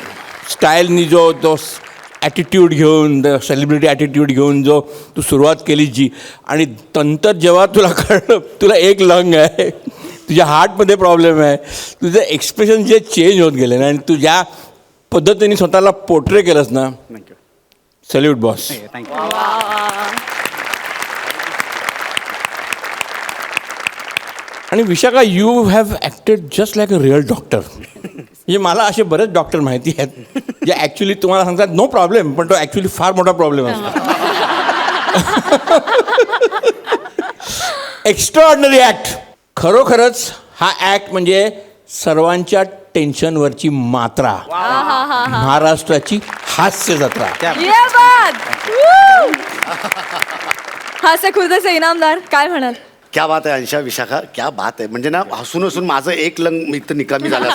Speaker 6: स्टाईलनी तो ॲटिट्यूड घेऊन सेलिब्रिटी ॲटिट्यूड घेऊन जो तू सुरुवात केली जी आणि नंतर जेव्हा तुला कळलं तुला एक लंग आहे तुझ्या हार्टमध्ये प्रॉब्लेम आहे तुझं एक्सप्रेशन जे चेंज होत गेले ना आणि तू ज्या पद्धतीने स्वतःला पोर्ट्रे केलंस ना
Speaker 3: थँक्यू
Speaker 6: सॅल्यूट बॉस
Speaker 3: थँक्यू
Speaker 6: आणि Vishakha you have acted just like a real doctor म्हणजे मला असे बरेच डॉक्टर माहिती आहेत जे ॲक्च्युली तुम्हाला सांगतात नो प्रॉब्लेम पण तो ॲक्च्युली फार मोठा प्रॉब्लेम असतो एक्स्ट्राऑर्डिनरी ॲक्ट खरोखरच हा ॲक्ट म्हणजे सर्वांच्या टेन्शनवरची मात्रा महाराष्ट्राची हास्य जत्रा
Speaker 1: ये बात Woo! हास्य खुर्दचे इनामदार काय म्हणाल
Speaker 7: क्या बात आहे अंशा विशाखा क्या बात आहे म्हणजे ना हसून हसून माझं एक लंग इथं निकामी झालं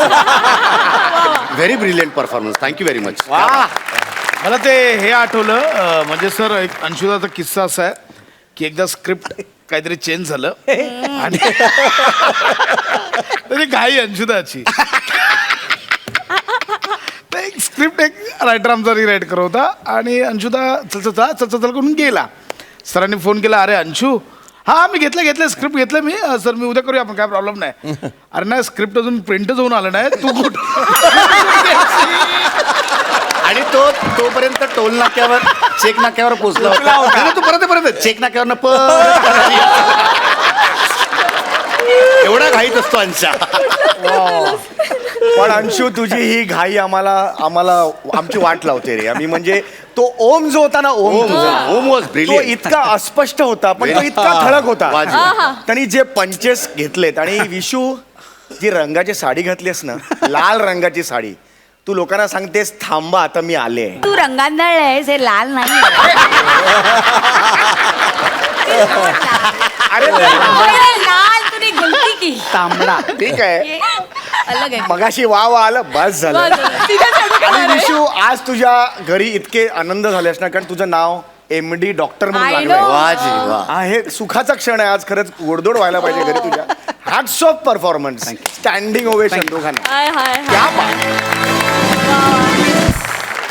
Speaker 7: very brilliant performance thank you very much
Speaker 9: मला ते हे आठवलं म्हणजे सर एक अंशुदाचा किस्सा असा आहे की एकदा स्क्रिप्ट काहीतरी चेंज झालं आणि तरी घाई अंशुदाची एक स्क्रिप्ट एक रायटर आमचा रिराईट करत होता आणि अंशुदा चल करून गेला सरांनी फोन केला अरे अंशू हा मी घेतलं स्क्रिप्ट घेतलं मी सर मी उद्या करूया आपण काय प्रॉब्लेम नाही अरे नाही स्क्रिप्ट अजून प्रिंटच होऊन आलं नाही तू कुठं
Speaker 7: आणि तोपर्यंत टोल नाक्यावर चेक नाक्यावर पोहोचला होता तू परत चेक नाक्यावर एवढा घाईत असतो अंशा पण अंशू तुझी ही घाई आम्हाला आमची वाट लावते रे आम्ही म्हणजे तो ओम जो होता ना ओम वॉज ब्रिलियंट इतका अस्पष्ट होता पण तो इतका ठळक होता त्यांनी जे पंचेस घेतलेत आणि विशू जी रंगाची साडी घातलीस ना लाल रंगाची साडी तू लोकांना सांगतेस थांबा आता मी आले
Speaker 8: तू रंगांदळ आहेस हे लाल नाही
Speaker 7: अरे
Speaker 8: लाल तुने गलती की
Speaker 3: तांबडा
Speaker 7: ठीक आहे
Speaker 8: अलग आहे
Speaker 7: मगाशी वा आलं बस झालं आणि विशू आज तुझ्या घरी इतके आनंद झाले असणार कारण तुझं नाव MD डॉक्टर म्हणून
Speaker 8: I
Speaker 7: लागलंय.
Speaker 8: know.
Speaker 7: वा जी वा. हा हे सुखाचा क्षण आहे आज खरंच गोडदोड व्हायला पाहिजे घरी तुझ्या hats off performance standing ovation दोघांना
Speaker 1: हाय हाय
Speaker 7: क्या बात.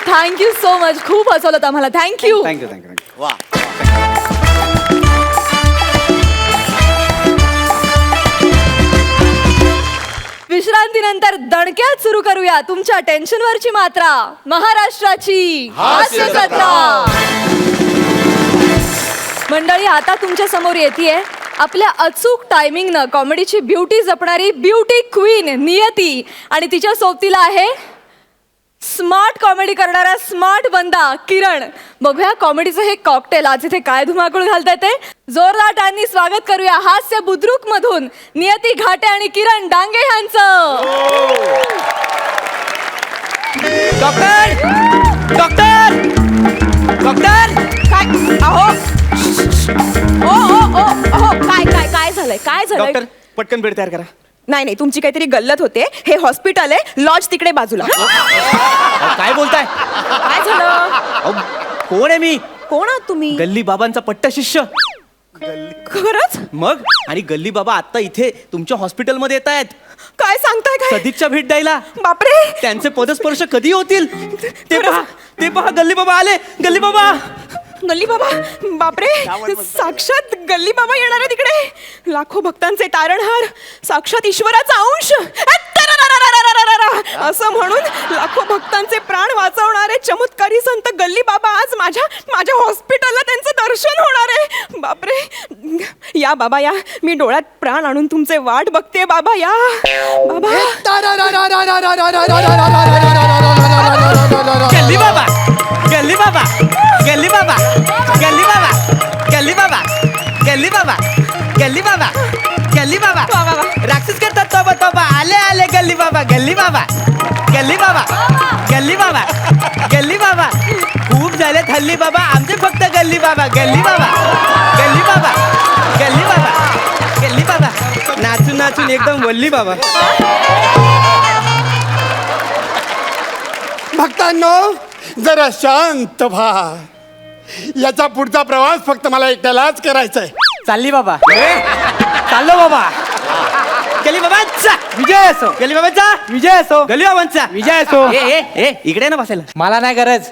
Speaker 1: थँक्यू सो मच खूप हसवलं आम्हाला थँक्यू
Speaker 3: थँक्यू थँक्यू
Speaker 7: वा
Speaker 1: विश्रांतीनंतर दणक्यात सुरू करूया तुमच्या टेन्शनवरची मात्रा महाराष्ट्राची हास्य जत्रा मंडळी आता तुमच्या समोर येतेय आपल्या अचूक टायमिंगनं कॉमेडीची ब्युटी जपणारी ब्युटी क्वीन नियती आणि तिच्या सोबतीला आहे स्मार्ट कॉमेडी करणारा स्मार्ट बंदा किरण. बघूया कॉमेडीचं हे कॉकटेल आज इथे काय धुमाकूळ घालताय ते. जोरदार टाळ्यांनी स्वागत करूया हास्य बुद्रुक मधून नियती घाटे आणि किरण डांगे यांचं.
Speaker 4: डॉक्टर डॉक्टर डॉक्टर
Speaker 1: काय अहो ओ ओ ओ अहो काय काय काय झालंय काय झालंय.
Speaker 4: डॉक्टर पटकन बेड तयार करा.
Speaker 10: नाही नाही तुमची काहीतरी गल्लत होते. हे हॉस्पिटल आहे, लॉज तिकडे बाजूला.
Speaker 4: काय बोलताय?
Speaker 1: काय झालं.
Speaker 4: अहो, कोण आहे मी?
Speaker 10: कोण आहात तुम्ही?
Speaker 4: गल्ली बाबांचा पट्ट शिष्य.
Speaker 10: खरंच?
Speaker 4: मग आणि गल्ली बाबा आता इथे तुमच्या हॉस्पिटलमध्ये येत आहेत
Speaker 10: काय सांगताय काय?
Speaker 4: सदिच्छा भेट द्यायला.
Speaker 10: बापरे.
Speaker 4: त्यांचे पदस्पर्श कधी होतील ते पहा गल्ली बाबा आले. गल्ली बाबा
Speaker 10: गल्ली बाबा. बापरे, साक्षात गल्ली बाबा येणार आहे तिकडे. लाखो भक्तांचे तारणहार, साक्षात ईश्वराचा अंश. असं म्हणून लाखो भक्तांचे प्राण वाचवणारे चमत्कारी संत गल्ली बाबा आज माझ्या हॉस्पिटलला त्यांचं दर्शन होणार आहे. बापरे, या बाबा या. मी डोळ्यात प्राण आणून तुमचे वाट बघते बाबा. या बाबा.
Speaker 4: गल्ली बाबा गल्ली बाबा गल्ली बाबा गल्ली बाबा गल्ली बाबा गल्ली बाबा गल्ली बाबा गल्ली बाबा राक्षस करतात तोबा तोबा. आले आले गल्ली बाबा गल्ली बाबा गल्ली बाबा गल्ली बाबा गल्ली बाबा. खूप झालेत हल्ली बाबा आमचे फक्त गल्ली बाबा गल्ली बाबा गल्ली बाबा गल्ली बाबा गल्ली बाबा. नाचून नाचून एकदम वल्ली बाबा.
Speaker 11: भक्तांनो जरा शांत व्हा. याचा पुढचा प्रवास फक्त मला एकट्यालाच करायचा आहे.
Speaker 4: चालली बाबा चाललो बाबा. गल्ली बाबांचा विजय असो. गल्ली बाबांचा विजय असो. गल्ली बाबांचा विजय असो. ए इकडे ना बसायला. मला नाही गरज.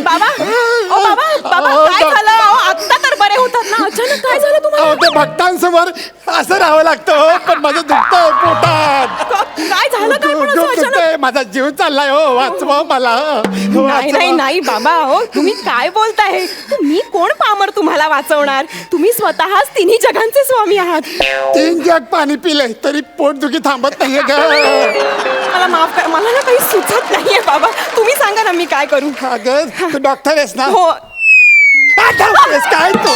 Speaker 10: बाबा ओ बाबा बाबा काय झालं? अहो, आत्ता तर बरे होतात ना, अचानक काय झालं तुम्हाला?
Speaker 11: अहो, ते भक्तांसमोर असं राहावं लागतं हो. पण माझं दुखतंय पोटात.
Speaker 10: काय झालं? काय पण असं अचानक?
Speaker 11: दुखतंय. माझा जीव चाललाय हो. वाचवा मला.
Speaker 10: नाही नाही नाही बाबा, हो तुम्ही काय बोलताय? मी कोण पामर तुम्हाला वाचवणार? तुम्ही स्वतःच तिन्ही जगांचे स्वामी आहात.
Speaker 11: 3 जग पाणी पिले तरी पोटदुखी थांबत नाहीये ग.
Speaker 10: मला माफ करा, मला ना काही सुचत नाहीये बाबा. तुम्ही सांगा ना मी काय करू.
Speaker 11: अगं तू डॉक्टर आहेस ना?
Speaker 10: हो.
Speaker 11: आठवतेस काय तू?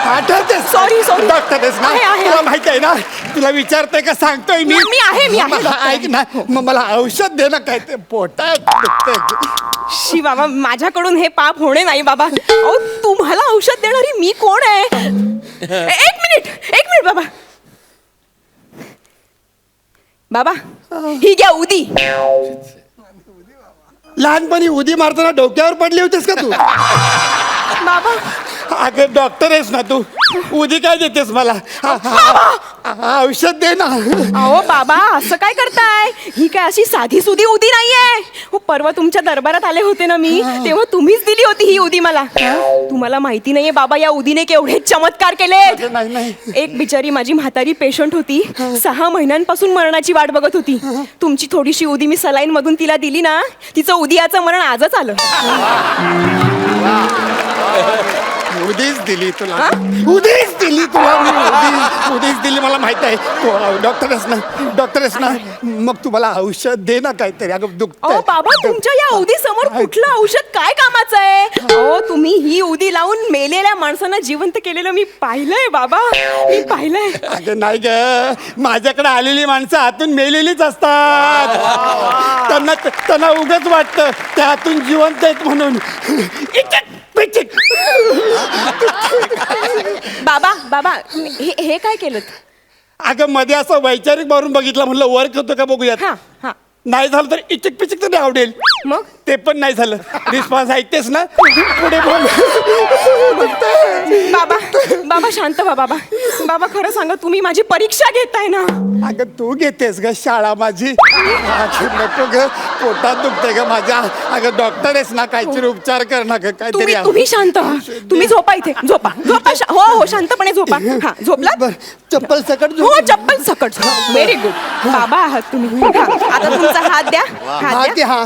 Speaker 11: आठवतेस?
Speaker 10: Sorry, sorry.
Speaker 11: डॉक्टर आहेस ना?
Speaker 10: आहे.
Speaker 11: तुला माहिती आहे ना? तुला विचारतोय का सांगतोय मी?
Speaker 10: मी आहे
Speaker 11: मला
Speaker 10: डॉक्टर.
Speaker 11: ऐक ना, मग मला औषध दे ना. काय ते पोटात दुखतंय.
Speaker 10: शी बाबा, माझ्याकडून हे पाप होणे नाही बाबा. अहो तुम्हाला औषध देणारी मी कोण आहे? एक मिनिट बाबा. बाबा ही घ्या उदी.
Speaker 11: लहानपणी उदी मारताना डोक्यावर पडली होतीस का तू?
Speaker 10: बाबा
Speaker 11: अगं डॉक्टर आहेस ना तू? उदी काय देतेस मला? औषध दे ना.
Speaker 10: अहो बाबा असं काय करताय? ही काय अशी साधी सुधी उदी नाहीये. हो परवा तुमच्या दरबारात आले होते ना मी, तेव्हा तुम्हीच दिली होती ही उदी मला. तुम्हाला माहिती नाहीये बाबा या उदीने केवढे चमत्कार केले.
Speaker 11: नाही.
Speaker 10: एक बिचारी माझी म्हातारी पेशंट होती, 6 महिन्यांपासून मरणाची वाट बघत होती. तुमची थोडीशी उदी मी सलाईन मधून तिला दिली ना, तिचं उदियाचं मरण आजच आलं.
Speaker 11: उदीच दिली तुला. उदीच दिली तुला. उदीच दिली मला माहित आहे. तू डॉक्टर आहेस ना? मग तू मला औषध दे ना काहीतरी. अगं दुखतंय.
Speaker 10: अहो बाबा तुमच्या या उदी समोर कुठलं औषध काय कामाचं आहे? अहो तुम्ही ही उदी लावून मेलेल्या माणसांना जिवंत केलेलं मी पाहिलंय बाबा. मी पाहिलंय.
Speaker 11: अगं नाही ग, माझ्याकडे आलेली माणसं आतून मेलेलीच असतात. त्यांना उगाच वाटतं त्या आतून जिवंत आहेत म्हणून.
Speaker 10: बाबा हे काय केलं?
Speaker 11: अगं मध्ये असं वैचारिक मारून बघितलं, म्हणलं वर्क होतं का बघूयात.
Speaker 10: हा.
Speaker 11: नाही झालं तर इचिक पिचिक तरी आवडेल.
Speaker 10: मग
Speaker 11: ते पण नाही झालं. रिस्पॉन्स ऐकतेस ना? पुढे बोल.
Speaker 10: बाबा शांत व्हा बाबा. बाबा खरं सांगा, तुम्ही माझी परीक्षा घेताय ना?
Speaker 11: अगं तू घेतेस ग शाळा माझी. नको ग, पोटात दुखते ग माझ्या. अगं डॉक्टर आहेस ना, काहीतरी उपचार कर ना ग काहीतरी.
Speaker 10: तुम्ही शांत व्हा. तुम्ही झोपा इथे. झोपा. हो शांतपणे झोपा. हा झोपला?
Speaker 11: चप्पल सकट
Speaker 10: हो चप्पल सकट. व्हेरी गुड बाबा आहात तुम्ही. आता तुमचा हात द्या.
Speaker 11: हात द्या.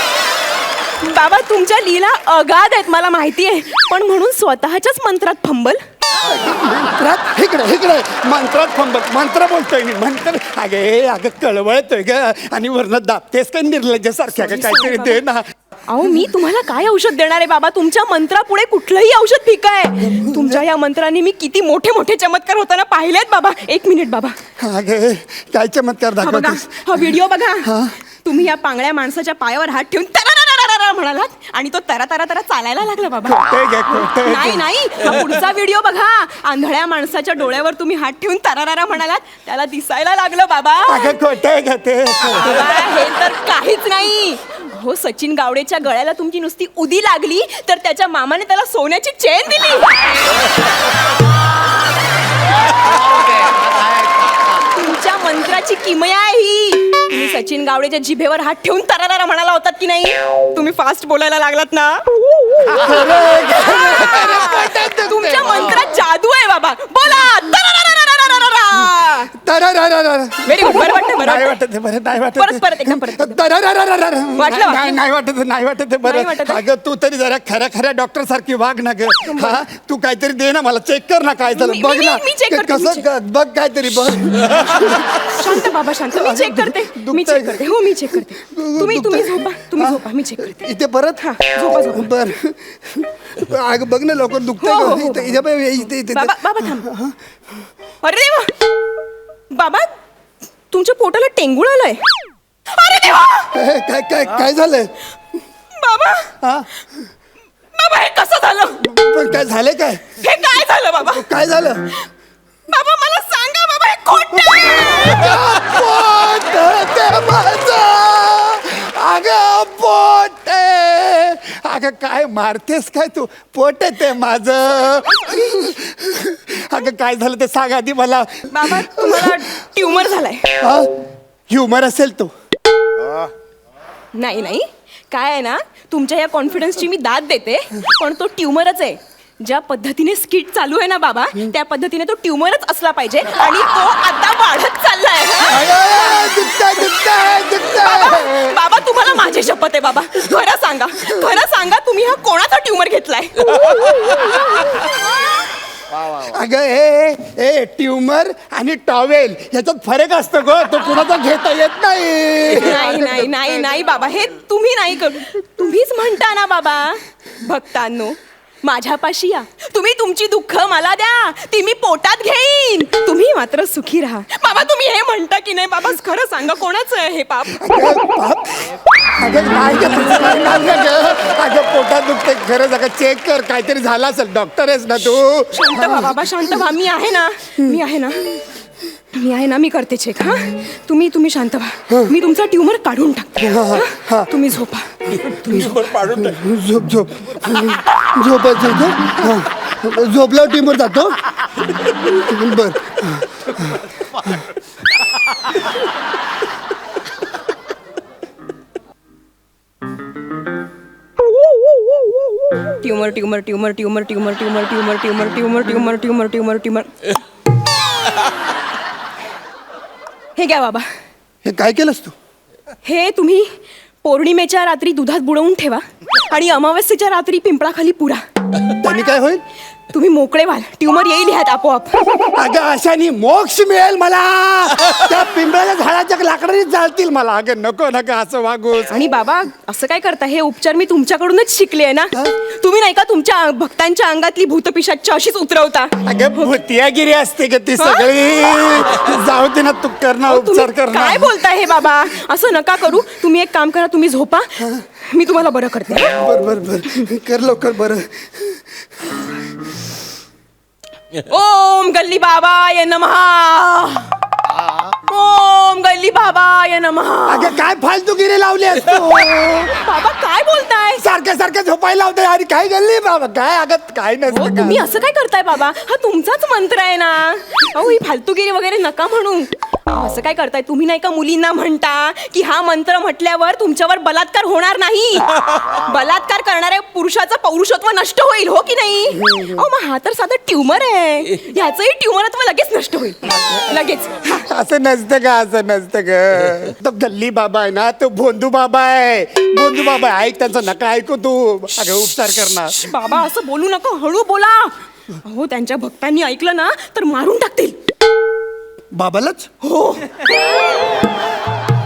Speaker 10: बाबा तुमच्या लीला अगाध आहेत मला माहिती आहे, पण म्हणून स्वतःच्याच मंत्रात फंबल.
Speaker 11: मंत्रात इकडे मंत्रात मंत्र बोलतोय मी मंत्र. अगं कळवळतोय ग आणि वरनं दाबतेस काय निर्लज्जासारख्या ग काहीतरी दे ना.
Speaker 10: अहो मी तुम्हाला काय औषध देणार आहे बाबा? तुमच्या मंत्रापुढे कुठलंही औषध फिका आहे. तुमच्या या मंत्राने मी किती मोठे मोठे चमत्कार होताना पाहिलेत बाबा. एक मिनिट बाबा.
Speaker 11: अगे काय चमत्कार
Speaker 10: हा बघा,
Speaker 11: दाखवतेस?
Speaker 10: हा व्हिडिओ बघा. तुम्ही या पांगळ्या माणसाच्या पायावर हात ठेवून तरारारारारा म्हणालात आणि तो तरा चालायला लागला बाबा. नाही नाही, हा पुढचा व्हिडिओ बघा. आंधळ्या माणसाच्या डोळ्यावर तुम्ही हात ठेवून तरारारा म्हणालात, त्याला दिसायला लागलं बाबा.
Speaker 11: अगं खोटं ग ते.
Speaker 10: बाबा, हे तर काहीच नाही. हो, सचिन गावडेच्या गळ्याला तुमची नुसती उदी लागली तर त्याच्या मामाने त्याला सोन्याची चेन दिली. तुमच्या मंत्राची किमया आहे ही. तुम्ही सचिन गावडेच्या जिभेवर हात ठेवून तरारारा म्हणाला होतात की नाही? तुम्ही फास्ट बोलायला लागलात ना. तुमच्या मंत्रात जादू आहे बाबा. बोला व्हेरी गुड. बरं वाटतं?
Speaker 11: नाही वाटत बरं नाही वाटत.
Speaker 10: परत एकदा परत.
Speaker 11: नाही वाटत बरं. अगं तू तरी जरा खऱ्या डॉक्टर सारखी वाग ना ग. हा तू काहीतरी दे ना मला, चेक कर ना काय झालं बघ ना.
Speaker 10: मी check करते,
Speaker 11: कसं बघ काहीतरी बघ.
Speaker 10: शांत बाबा शांत. मी चेक करते. मी चेक करते. हो मी चेक करते. तुम्ही झोपा. मी चेक करते.
Speaker 11: इथे परत
Speaker 10: झोपा.
Speaker 11: बर. अगं बघ ना लवकर दुखतंय
Speaker 10: हो, हो,
Speaker 11: ग. इथे
Speaker 10: बाबा थांब. अरे देवा बाबा, तुमच्या पोटाला टेंगुळ आलंय. अरे देवा
Speaker 11: काय झालंय
Speaker 10: बाबा.
Speaker 11: हा
Speaker 10: बाबा हे कसं झालं?
Speaker 11: पण काय झालंय काय
Speaker 10: हे काय झालं बाबा?
Speaker 11: काय झालं
Speaker 10: बाबा मला सांगा बाबा, हे खोटं आहे.
Speaker 11: पोट ते माझं. अगं पोट आहे. अगं काय मारतेस काय तू? पोट आहे ते माझं. अगं काय झालं ते सांग आधी मला.
Speaker 10: बाबा तुम्हाला ट्युमर झालाय.
Speaker 11: ह्युमर असेल तो.
Speaker 10: नाही काय आहे ना, तुमच्या या कॉन्फिडन्सची मी दाद देते, पण तो ट्युमरच आहे. ज्या पद्धतीने स्किट चालू आहे ना बाबा, त्या पद्धतीने तो ट्युमरच असला पाहिजे आणि तो आता वाढत चाललाय. बाबा तुम्हाला माझी शपथ आहे बाबा. खरं सांगा तुम्ही हा कोणाचा ट्युमर घेतलाय?
Speaker 11: अगं ए ट्युमर आणि टॉवेल याच्यात फरक असतो गो. तो कुणाचा घेता येत नाही.
Speaker 10: नाही बाबा, हे तुम्ही नाही करू. तुम्हीच म्हणता ना बाबा. भक्तांनो, माझ्यापाशी या. तुम्ही तुमची दुःख मला द्या, ती मी पोटात घेईन. तुम्ही मात्र सुखी राहा. बाबा तुम्ही हे म्हणता की नाही? बाबा खरं सांगा, कोणाचं आहे हे पाप?
Speaker 11: अगं पोटात दुखते खरं. अगं चेक कर, काहीतरी झालं असेल. डॉक्टर आहेस ना तू.
Speaker 10: शांत व्हा बाबा, शांत व्हा. मी आहे ना. मी करते चेक. हा तुम्ही शांत व्हा. मी तुमचा ट्युमर काढून टाकते. तुम्ही झोपा.
Speaker 11: झोपला ट्युमर जातो. बर
Speaker 10: ट्युमर. हे घ्या बाबा.
Speaker 11: हे काय केलंस तू?
Speaker 10: हे तुम्ही पौर्णिमेच्या रात्री दुधात बुडवून ठेवा आणि अमावस्येच्या रात्री पिंपळाखाली पुरा.
Speaker 11: त्यांनी काय होईल?
Speaker 10: तुम्ही मोकळे व्हाल. ट्युमर येईल ह्यात आपोआप.
Speaker 11: अगं अशाने मोक्ष मिळेल मला. त्या पिंपळाच्या झाडाच्या लाकडाने चालतील मला. अगं नको असं वागूस.
Speaker 10: आणि बाबा असं काय करता? हे उपचार मी तुमच्याकडूनच शिकले आहे ना. तुम्ही नाही का तुमच्या भक्तांच्या अंगातली भूतपिशाच अशीच उतरवता?
Speaker 11: अगं भूतियागिरी असते ग ती सगळी. जाऊ दे ना, तू करणार उपचार कर.
Speaker 10: काय बोलताय हे बाबा? असं नका करू. तुम्ही एक काम करा, तुम्ही झोपा. मी तुम्हाला बरं करते.
Speaker 11: बर कर लवकर. बरं.
Speaker 10: ओम गल्ली बाबाय नमः. ओम गल्ली बाबाय नमः.
Speaker 11: अगं काय फालतूगिरी लावली असतो.
Speaker 10: बाबा काय बोलताय?
Speaker 11: सारखं झोपायला लावताय. अरे काय गल्ली बाबा काय? अगं काय नसतं.
Speaker 10: तुम्ही असं काय करताय बाबा? हा तुमचाच मंत्र आहे ना. अहो ही फालतूगिरी वगैरे नका म्हणू. असं काय करताय तुम्ही? नाही का मुलींना म्हणता की हा मंत्र म्हटल्यावर तुमच्यावर बलात्कार होणार नाही, बलात्कार करणाऱ्या पुरुषाचं पौरुषत्व नष्ट होईल, हो की नाही? अहो मग हा तर साधा ट्युमर आहे, ह्याचंही ट्युमरत्व लगेच नष्ट होईल, लगेच.
Speaker 11: असं नसतं का, असं नसतं का? तो गल्ली बाबा आहे ना, तो भोंदू बाबा आहे, भोंदू बाबा आहे. ऐक त्यांचा, नका ऐकू तू. अगं उपचार करणार.
Speaker 10: बाबा असं बोलू नका, हळू बोला. अहो त्यांच्या भक्तांनी ऐकलं ना तर मारून टाकतील.
Speaker 11: बाबालाच?
Speaker 10: हो,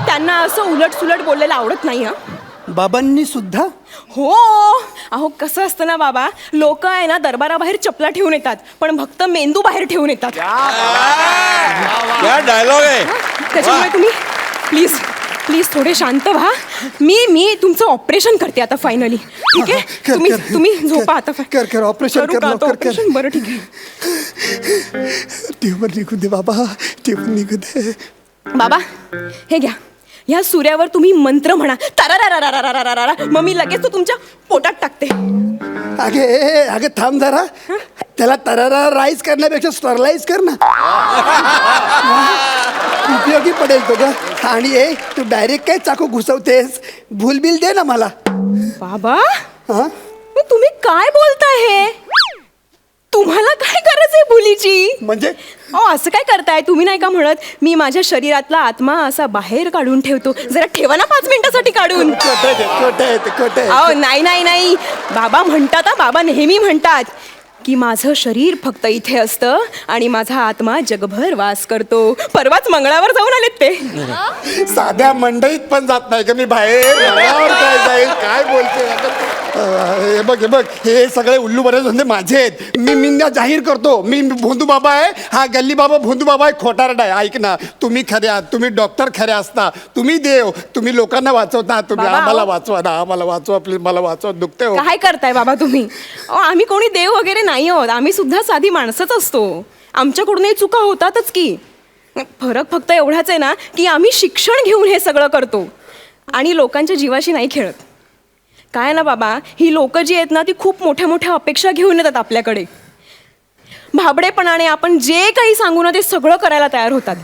Speaker 10: त्यांना असं उलट सुलट बोललेलं आवडत नाही. हा
Speaker 11: बाबांनी सुद्धा?
Speaker 10: हो. अहो कसं असतं ना बाबा, लोक आहे ना दरबाराबाहेर चपला ठेवून येतात, पण भक्त मेंदू बाहेर ठेवून येतात.
Speaker 6: क्या डायलॉग आहे.
Speaker 10: त्याच्यामुळे तुम्ही प्लीज प्लीज थोडे शांत व्हा. मी तुमचं ऑपरेशन करते आता फायनली. ठीक आहे, तुम्ही झोपा आता.
Speaker 11: कर ऑपरेशन कर.
Speaker 10: ऑपरेशन. बरं ठीक आहे.
Speaker 11: ट्यूमर निघू दे बाबा, ट्यूमर निघू दे.
Speaker 10: बाबा हे घ्या, ह्या सूर्यावर तुम्ही मंत्र म्हणा, तारारारारारारारारा, मग मी लगेच तो तुमच्या पोटात टाकते.
Speaker 11: अगे थांब जरा. त्याला तरारा राईज करण्यापेक्षा स्टरलाइज कर ना, उपयोगी पडेल तो ग. आणि तू डायरेक्ट काय चाकू घुसवतेस? भूलबिल दे ना मला.
Speaker 10: बाबा
Speaker 11: हा,
Speaker 10: तुम्ही काय बोलताय? हे तुम्हाला काय गरज आहे भुलीची?
Speaker 11: म्हणजे
Speaker 10: अहो असं काय करताय तुम्ही? नाही का म्हणत मी माझ्या शरीरातला आत्मा असा बाहेर काढून ठेवतो, जरा ठेवा ना 5 मिनिटासाठी काढून.
Speaker 11: खोटं आहे.
Speaker 10: अहो नाही, बाबा म्हणतात, बाबा नेहमी म्हणतात की माझं शरीर फक्त इथे असतं आणि माझा आत्मा जगभर वास करतो. परवाच मंगळावर जाऊन आलेत ते.
Speaker 11: साध्या मंडईत पण जात नाही का मी बाहेर? काय जाईल, काय बोलते? हे बघ, हे सगळे उल्लू बरे धंदे माझे आहेत. मी जाहीर करतो, मी भोंदू बाबा आहे, हा गल्ली बाबा भोंदू बाबा आहे, खोटारडा आहे. ऐक ना, तुम्ही खरे आहात, तुम्ही डॉक्टर खरे असता, तुम्ही देव, तुम्ही लोकांना वाचवता. तुम्ही आम्हाला वाचवा ना, आम्हाला वाचवा प्लीज, मला वाचवा, दुखते हो.
Speaker 10: काय करताय बाबा तुम्ही? अहो आम्ही कोणी देव वगैरे नाही आहोत, आम्ही सुद्धा साधी माणसंच असतो. आमच्याकडूनही चुका होतातच की. फरक फक्त एवढाच आहे ना की आम्ही शिक्षण घेऊन हे सगळं करतो आणि लोकांच्या जीवाशी नाही खेळत. काय ना बाबा, ही लोक जी आहेत ना ती खूप मोठ्या मोठ्या अपेक्षा घेऊन येतात आपल्याकडे. भाबडेपणाने आपण जे काही सांगू ना ते सगळं करायला तयार होतात.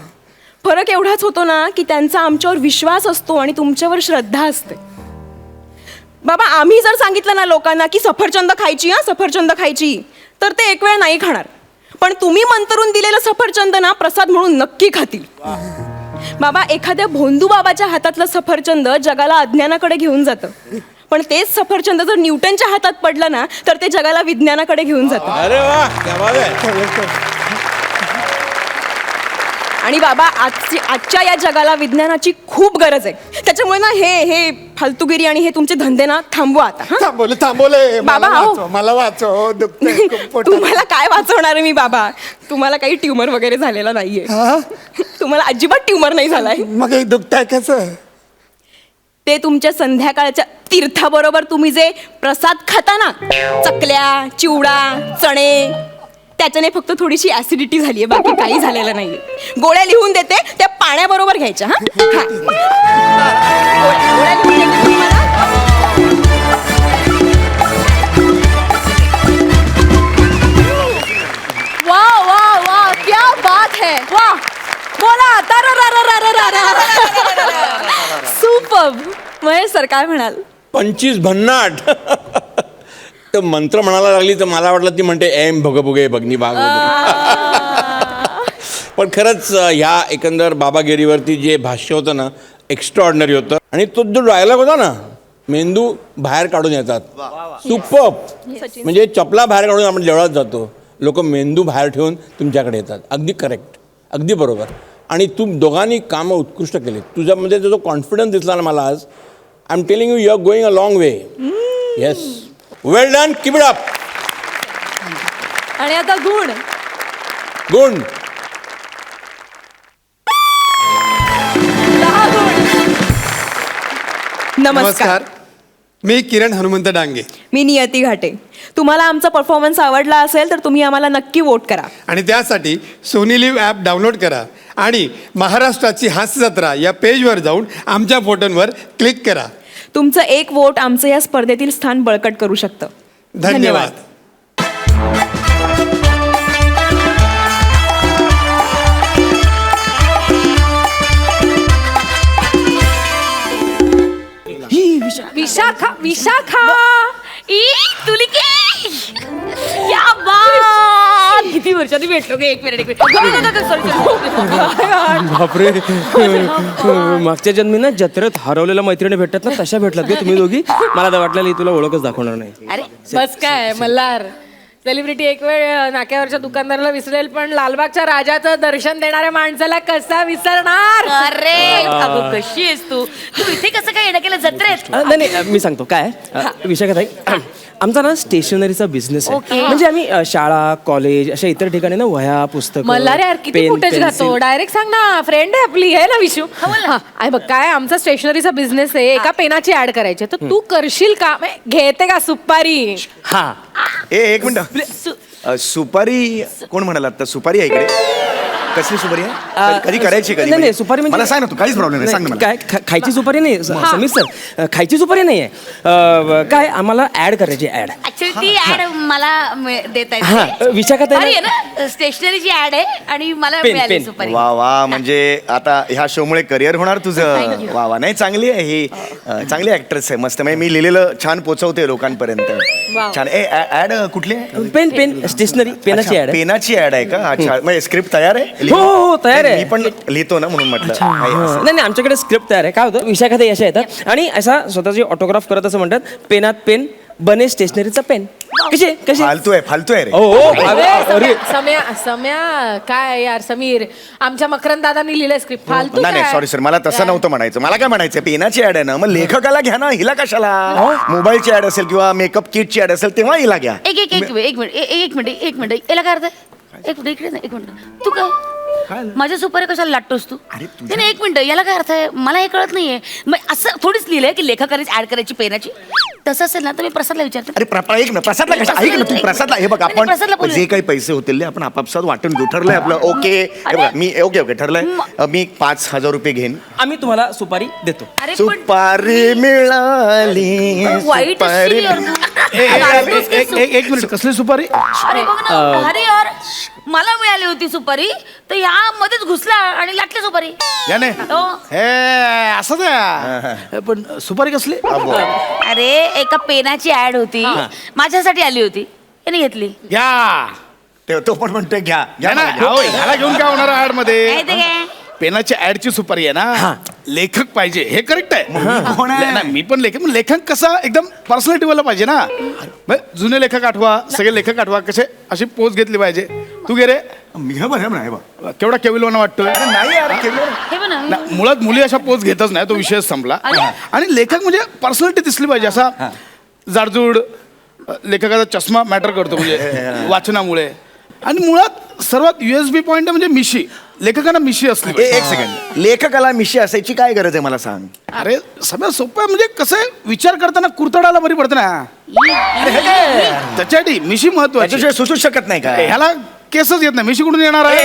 Speaker 10: फरक एवढाच होतो ना की त्यांचा आमच्यावर विश्वास असतो आणि तुमच्यावर श्रद्धा असते. बाबा आम्ही जर सांगितलं ना लोकांना की सफरचंद खायची, सफरचंद खायची, तर ते एक वेळ नाही खाणार. पण तुम्ही मंतरून दिलेलं सफरचंद ना प्रसाद म्हणून नक्की खातील. बाबा एखाद्या भोंदू बाबाच्या हातातलं सफरचंद जगाला अज्ञानाकडे घेऊन जातं, पण तेच सफरचंद जर न्यूटनच्या हातात पडलं ना तर ते जगाला विज्ञानाकडे घेऊन जातं.
Speaker 6: अरे वा, क्या बात आहे.
Speaker 10: आणि बाबा आजच्या या जगाला विज्ञानाची खूप गरज आहे. त्याच्यामुळे ना हे फालतूगिरी आणि हे तुमचे धंदे ना थांबवा आता.
Speaker 11: थांबवले
Speaker 10: बाबा,
Speaker 11: मला वाचव.
Speaker 10: तुम्हाला काय वाचवणार आहे मी बाबा? तुम्हाला काही ट्युमर वगैरे झालेला नाहीये. तुम्हाला अजिबात ट्युमर नाही झालाय.
Speaker 11: मग हे दुखतंय कसं?
Speaker 10: ते तुमच्या संध्याकाळच्या तीर्थाबरोबर तुम्ही जे प्रसाद खाता ना, चकल्या, चिवडा, चणे, त्याच्याने फक्त थोडीशी ऍसिडिटी झालीये, बाकी काही झालेलं नाहीये. गोळ्या लिहून देते, त्या पाण्याबरोबर घ्यायच्या. गोळ्या लिहून देते तुम्हाला.
Speaker 1: वाह वाह वाह, क्या बात है. वाह, बोला. सुपर. महेश सर काय म्हणाल?
Speaker 6: 25 भन्नाट. तर मंत्र म्हणायला लागली तर मला वाटलं ती म्हणते एम भगभुगे भगनी भाग. पण खरंच ह्या एकंदर बाबागिरीवरती जे भाष्य होतं ना एक्स्ट्रा ऑर्डिनरी होतं. आणि तो जो डायलॉग होता ना, मेंदू बाहेर काढून येतात, सुपर. म्हणजे चपला बाहेर काढून आपण देवळात जातो, लोक मेंदू बाहेर ठेवून तुमच्याकडे येतात. अगदी करेक्ट, अगदी बरोबर. आणि तू दोघांनी कामं उत्कृष्ट केली. तुझ्यामध्ये जो कॉन्फिडन्स दिसला ना मला आज, I am telling you are going a long way. Yes, well done, keep it up.
Speaker 1: आणि आता गुण.
Speaker 6: गुण
Speaker 1: 10 गुण.
Speaker 10: नमस्कार,
Speaker 11: मी किरण हनुमंत डांगे.
Speaker 10: मी नियती घाटे. तुम्हाला आमचा परफॉर्मन्स आवडला असेल तर तुम्ही आम्हाला नक्की वोट करा.
Speaker 11: आणि त्यासाठी सोनी लिव्ह ॲप डाउनलोड करा आणि महाराष्ट्राची हास्य जत्रा या पेजवर जाऊन आमच्या फोटोंवर क्लिक करा.
Speaker 10: तुमचं एक वोट आमचं या स्पर्धेतील स्थान बळकट करू शकतं.
Speaker 11: धन्यवाद.
Speaker 8: वर्षांनी भेटलो गे. एक मिनिट
Speaker 4: बापरे मागच्या जन्मी ना जत्रेत हरवलेल्या मैत्रिणी भेटतात ना तशा भेटलात गे तुम्ही दोघी. मला तर वाटलं ही तुला ओळखच दाखवणार नाही.
Speaker 8: अरे
Speaker 10: बस काय मल्हार सेलिब्रिटी एक वेळ नाक्यावरच्या दुकानदाराला विसरेल पण लालबागच्या राजाचं दर्शन देणाऱ्या माणसाला कसा विसरणार.
Speaker 8: अरे अगं कशी आहेस तू तू इथे कसं काय येणं केलं जत्रेत.
Speaker 4: नाही नाही मी सांगतो काय विषय काय आमचा ना स्टेशनरीचा बिझनेस आहे.
Speaker 8: Okay.
Speaker 4: म्हणजे आम्ही शाळा कॉलेज अशा इतर ठिकाणी ना वह्या पुस्तक
Speaker 10: मल्हार यार किती फुटेज घातो. डायरेक्ट सांग ना फ्रेंड आहे आपली आहे ना विशू. हा, आहे बघ काय आमचा स्टेशनरीचा बिझनेस आहे. एका पेनाची ऍड करायची तर तू करशील का घेते का सुपारी.
Speaker 4: हा
Speaker 7: एक मिनिट सुपारी कोण म्हणाला आता सुपारी आहे इकडे कसली सुपारी आहे कधी करायची कधी
Speaker 4: नाही, नाही, सुपारी म्हणजे-
Speaker 7: मला सांग ना तू काहीच प्रॉब्लेम नाही सांग ना मला.
Speaker 4: काय खायची सुपारी नाही समीर सर खायची सुपारी नाही आहे. काय आम्हाला ऍड करायची ऍड.
Speaker 8: ऍक्च्युली ती ऍड मला देता
Speaker 4: हा
Speaker 8: येते.
Speaker 4: विशाखा
Speaker 8: भारी आहे ना स्टेशनरीची ऍड आहे आणि मला
Speaker 4: पेन,
Speaker 8: मिळाली
Speaker 4: पेन.
Speaker 8: सुपारी.
Speaker 7: वा वा म्हणजे आता ह्या शो मुळे करिअर होणार तुझं. वा वा नाही चांगली आहे ही चांगली ऍक्ट्रेस आहे मस्त. म्हणजे मी लिहिलेलं छान पोचवते लोकांपर्यंत. छान ऍड कुठली आहे
Speaker 4: पेन पेन स्टेशनरी पेनाची ऍड.
Speaker 7: पेनाची ऍड आहे का अच्छा म्हणजे स्क्रिप्ट तयार आहे
Speaker 4: हो, हो, तयार आहे.
Speaker 7: मी पण लिहितो ना म्हणून म्हटलं नाही, असं.
Speaker 4: नाही नाही आमच्याकडे स्क्रिप्ट तयार आहे. काय होतं विशाखाताई अशा येतात आणि असा स्वतःची ऑटोग्राफ करत असं म्हणतात पेनात पेन बने स्टेशनरीचा पेन. कशी कशी
Speaker 7: फालतू आहे रे.
Speaker 4: हो अरे
Speaker 10: सम्या काय यार समीर आमच्या मकरंद दादांनी लिहिलंय स्क्रिप्ट फालतू
Speaker 7: नाही
Speaker 10: काय?
Speaker 7: सॉरी सर मला तसं नव्हतं म्हणायचं. मला काय म्हणायचं पेनाची ऍड आहे ना मग लेखकाला घ्या ना हिला कशाला. मोबाईलची ऍड असेल किंवा मेकअप किटची ऍड असेल तेव्हा हिला घ्या.
Speaker 8: एक मिनिट याला काय अर्थ आहे? एक मिनिट इकडे एक मिनिट तू काय माझ्या सुपारी कशाला लाटतोस तू. नाही एक मिनिट याला काय अर्थ आहे मला हे कळत नाहीये. मग असं थोडीच लिहिलंय की लेखकानेच ऍड करायची पेनाची. तसं असेल ना तर मी प्रसादला विचारते.
Speaker 7: अरे एक ना प्रसादला कशा ऐक ना तू प्रसादला हे बघ
Speaker 8: नाही,
Speaker 7: आपण
Speaker 8: प्रसादला बोलूया.
Speaker 7: जे काही पैसे होतील ते आपण आपापसात वाटून घेऊ. ठरलंय आपलं ओके हे बघा, मी ओके ठरलंय मी 5,000 रुपये घेईन.
Speaker 4: आम्ही तुम्हाला सुपारी देतो.
Speaker 8: अरे पण
Speaker 7: सुपारी मिळाली
Speaker 8: वाईट
Speaker 7: सुपारी
Speaker 8: असशील यार तू.
Speaker 9: एक मिनिट कसली सुपारी.
Speaker 8: अरे बघ ना अरे यार मला मिळाली होती सुपारी तर या मध्येच घुसला आणि लाटली सुपारी.
Speaker 9: याने
Speaker 8: हो.
Speaker 9: हे असं द्या पण सुपारी कसली.
Speaker 8: अरे एका पेनाची ऍड होती माझ्यासाठी आली होती याने घेतली.
Speaker 9: घ्या
Speaker 7: तो पण म्हणतोय घ्या
Speaker 9: घ्या ना ह्याला घेऊन काय होणार ऍड मध्ये.
Speaker 8: काय ते काय
Speaker 9: पेनाची ऍडची सुपारी आहे ना लेखक पाहिजे हे करेक्ट आहे. नाही, मी पण लेखक लेखक कसा एकदम पर्सनॅलिटी वाला पाहिजे ना. जुने लेखक आठवा सगळे लेखक आठवा कसे अशी पोच घेतली पाहिजे. तू गे रे केवढा केविलवाना वाटतोय.
Speaker 7: नाही यार
Speaker 8: हे बघ ना
Speaker 9: नाही, मुळात मुली अशा पोच घेतच नाही तो विषय संपला. आणि लेखक म्हणजे पर्सनॅलिटी दिसली पाहिजे असा जाडजूड. लेखकाचा चष्मा मॅटर करतो म्हणजे वाचनामुळे. आणि मुळात सर्वात USB पॉइंट म्हणजे मिशी. लेखकांना मिशी असली पाहिजे.
Speaker 7: एक सेकंड लेखकाला मिशी असायची काय गरज आहे मला सांग.
Speaker 9: अरे सगळं सोपं आहे म्हणजे कसं आहे, विचार करताना कुरतडाला बरी पडते ना. त्याच्यासाठी मिशी महत्वाची.
Speaker 7: त्याच्याशिवाय सुचू शकत नाही का.
Speaker 9: ह्याला केसच येत नाही मिशी कुठून येणार आहे.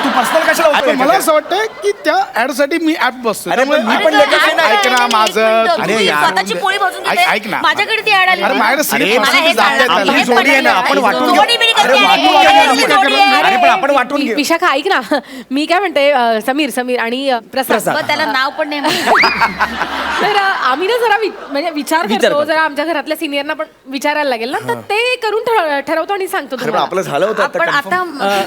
Speaker 7: तू पर्सनल कशाला
Speaker 9: आता
Speaker 7: होतोय?
Speaker 9: मला असं वाटतं की त्या ऍड साठी मी ऍप बसतो.
Speaker 7: अरे,
Speaker 9: त्यामुळे
Speaker 7: पण मी
Speaker 9: मी
Speaker 7: पण लेखक आहे ना.
Speaker 9: ऐक ना माझं.
Speaker 8: अरे स्वतःची पोळी भाजून
Speaker 9: ऐक
Speaker 8: घेते.
Speaker 9: ना
Speaker 8: माझ्याकडे ती ऍड आली
Speaker 9: अरे
Speaker 8: होती.
Speaker 9: माझ्याकडे
Speaker 7: अरे,
Speaker 9: सिरियल
Speaker 8: मला हे
Speaker 9: जात
Speaker 8: सांगा.
Speaker 9: नाही.
Speaker 7: आपली जोडी आहे ना आपण वाटून घेऊ.
Speaker 8: जोडी बिडी
Speaker 7: अरे
Speaker 8: करते.
Speaker 7: वाटून
Speaker 8: ए,
Speaker 7: घेऊ ना,
Speaker 8: ए,
Speaker 7: आपण.
Speaker 8: जोडी आहे.
Speaker 7: अरे पण आपण वाटून घेऊ.
Speaker 10: विशाखा ऐक ना मी काय म्हणते समीर आणि प्रसाद
Speaker 8: बरं, त्याला नाव पण नाही माहिती.
Speaker 10: तर आम्ही ना जरा म्हणजे विचार
Speaker 4: विचार
Speaker 10: करतो
Speaker 4: करतो.
Speaker 10: जरा आमच्या घरातल्या सिनियरना पण विचारायला लागेल ना तर ते करून ठरवतो आणि सांगतो
Speaker 7: अरे पण
Speaker 10: तुम्हाला.
Speaker 7: आपलं झालं होतं
Speaker 8: आपण आता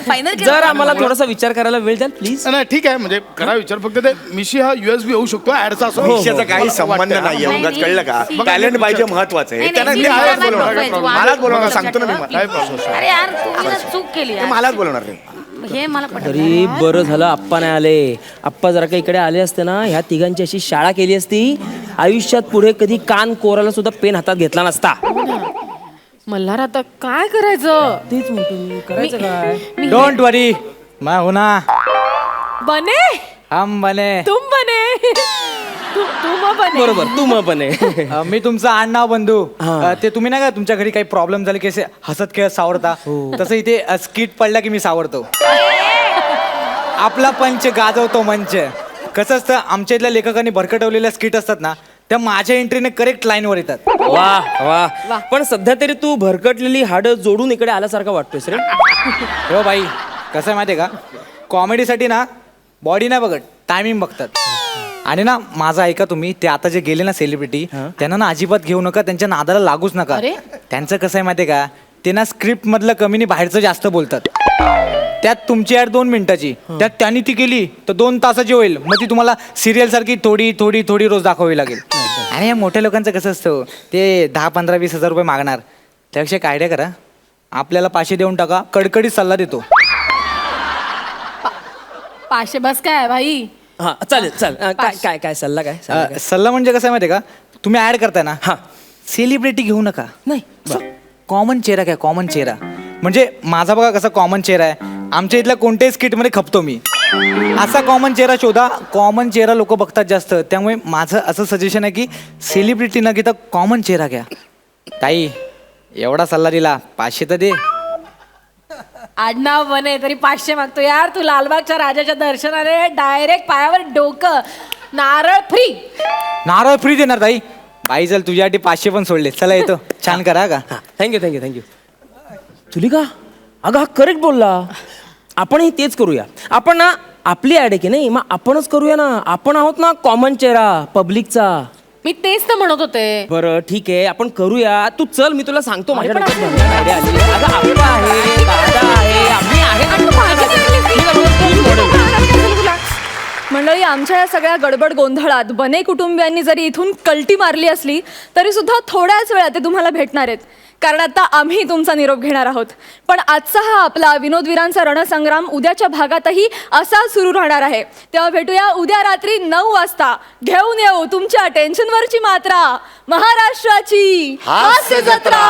Speaker 8: फायनल
Speaker 4: जर आम्हाला थोडासा विचार करायला वेळ द्याल प्लीज.
Speaker 9: नाही ठीक आहे म्हणजे करा विचार. फक्त ते मिशी हा USB होऊ शकतो ऍडचा असं
Speaker 7: विषयाचा काही संबंध नाही
Speaker 8: नाही,
Speaker 7: उगाच कळलं का.
Speaker 8: नाही.
Speaker 7: टॅलेंट पाहिजे महत्वाचं आहे.
Speaker 8: नाही,
Speaker 7: त्यांना
Speaker 8: नाही,
Speaker 7: मी
Speaker 8: मला
Speaker 7: मलाच
Speaker 8: नाही
Speaker 7: बोलवणार.
Speaker 8: बघायचं.
Speaker 7: मलाच बोलवणार
Speaker 8: लक्षात
Speaker 7: सांगतो ना मी.
Speaker 8: ठेवा.
Speaker 9: काय प्रॉब्लेम.
Speaker 8: अरे यार तुम्ही ना चूक केली यार.
Speaker 7: मलाच बोलवणार रे.
Speaker 8: हे मला पटत
Speaker 4: तरी बरं झालं आप्पा नाही आले. आप्पा जरा काही इकडे आले असते ना ह्या तिघांची अशी शाळा केली असती आयुष्यात पुढे कधी कान कोराला सुद्धा पेन हातात घेतला नसता.
Speaker 10: मल्हार आता काय करायचं.
Speaker 4: तेच म्हणतो मी करायचं काय.
Speaker 12: डोंट वरी मैं हूं ना.
Speaker 10: बने
Speaker 12: हम बने.
Speaker 10: तुम बने तू मग बने.
Speaker 4: बरोबर तू मग पण आहे.
Speaker 12: मी तुमचा आडनाव बंधू. ते तुम्ही ना का तुमच्या घरी काही प्रॉब्लेम झाले की असे हसत खेळत सावरता तसं इथे स्किट पडला की मी सावरतो. आपला पंच गाजवतो मंच. कसं असतं आमच्या इथल्या लेखकांनी भरकटवलेल्या स्किट असतात ना त्या माझ्या एंट्रीने करेक्ट लाईनवर येतात.
Speaker 4: वा वा पण सध्या तरी तू भरकटलेली हाडं जोडून इकडे आल्यासारखा वाटतोयस रे.
Speaker 12: हो बाई कसं आहे माहिती आहे का कॉमेडीसाठी ना बॉडी नाही बघत टायमिंग बघतात. आणि ना माझं ऐका तुम्ही ते आता जे गेले ना सेलिब्रिटी त्यांना ना अजिबात घेऊ नका त्यांच्या नादाला लागूच नका. त्यांचं कसं आहे माहिती आहे का ते ना स्क्रिप्ट मधलं कमी आणि बाहेरचं जास्त बोलतात. त्यात तुमची ऍड 2 मिनिटाची, त्यात त्यांनी ती केली तर 2 तासाची होईल. मग ती तुम्हाला सिरियल सारखी थोडी थोडी थोडी रोज दाखवावी लागेल. आणि या मोठ्या लोकांचं कसं असतं, ते 10, 15, 20 हजार रुपये मागणार. त्यापेक्षा एक आयडिया करा, आपल्याला 500 देऊन टाका, कडकडीत सल्ला देतो.
Speaker 8: 500 बस काय भाई?
Speaker 4: हा चालेल चालेल. काय काय सल्ला काय
Speaker 12: सल्ला म्हणजे कसं आहे माहिती आहे का, तुम्ही ऍड करताय ना,
Speaker 4: हा.
Speaker 12: सेलिब्रिटी घेऊ नका.
Speaker 4: नाही
Speaker 12: कॉमन चेहरा घ्या, कॉमन चेहरा. म्हणजे माझा बघा कसा कॉमन चेहरा आहे, आमच्या इथल्या कोणत्याही स्किटमध्ये खपतो मी. असा कॉमन चेहरा शोधा, कॉमन चेहरा लोक बघतात जास्त. त्यामुळे माझं असं सजेशन आहे की सेलिब्रिटी न घेता कॉमन चेहरा घ्या. ताई एवढा सल्ला दिला, 500 तर दे.
Speaker 8: आडनाव बने तरी 500 मागतो यार. तू लालबागच्या राजाच्या दर्शनाने डायरेक्ट पायावर डोकं, नारळ फ्री.
Speaker 12: नारळ फ्री देणार ताई. बाई चल तुझ्यासाठी 500 पण सोडले. चला येतो, छान करा का.
Speaker 4: Thank you thank you thank you. तुलिका अगं हा करेक्ट बोलला. आपणही तेच करूया. आपण ना आपली ॲड आहे की नाही, मग आपणच करूया ना. आपण आहोत ना कॉमन चेहरा पब्लिकचा.
Speaker 8: मी तेच तर म्हणत होते.
Speaker 4: बरं ठीक आहे, आपण करूया. तू चल, मी तुला सांगतो माझ्या डोक्यात भंगार आयडिया आली आहे. अगं आप्पा आहे, दादा आहे, आम्ही
Speaker 1: मंडळी, आमच्या या सगळ्या गडबड गोंधळात बने कुटुंबियांनी जरी इथून कल्टी मारली असली तरी सुद्धा थोड्याच वेळात ते तुम्हाला भेटणार आहेत. कारण आता आम्ही तुमचा निरोप घेणार आहोत. पण आजचा हा आपला विनोदवीरांचा रणसंग्राम उद्याच्या भागातही असा सुरू राहणार आहे. तेव्हा भेटूया उद्या रात्री 9 वाजता. घेऊन येऊ तुमच्या टेन्शनवरची मात्रा, महाराष्ट्राची हास्य जत्रा.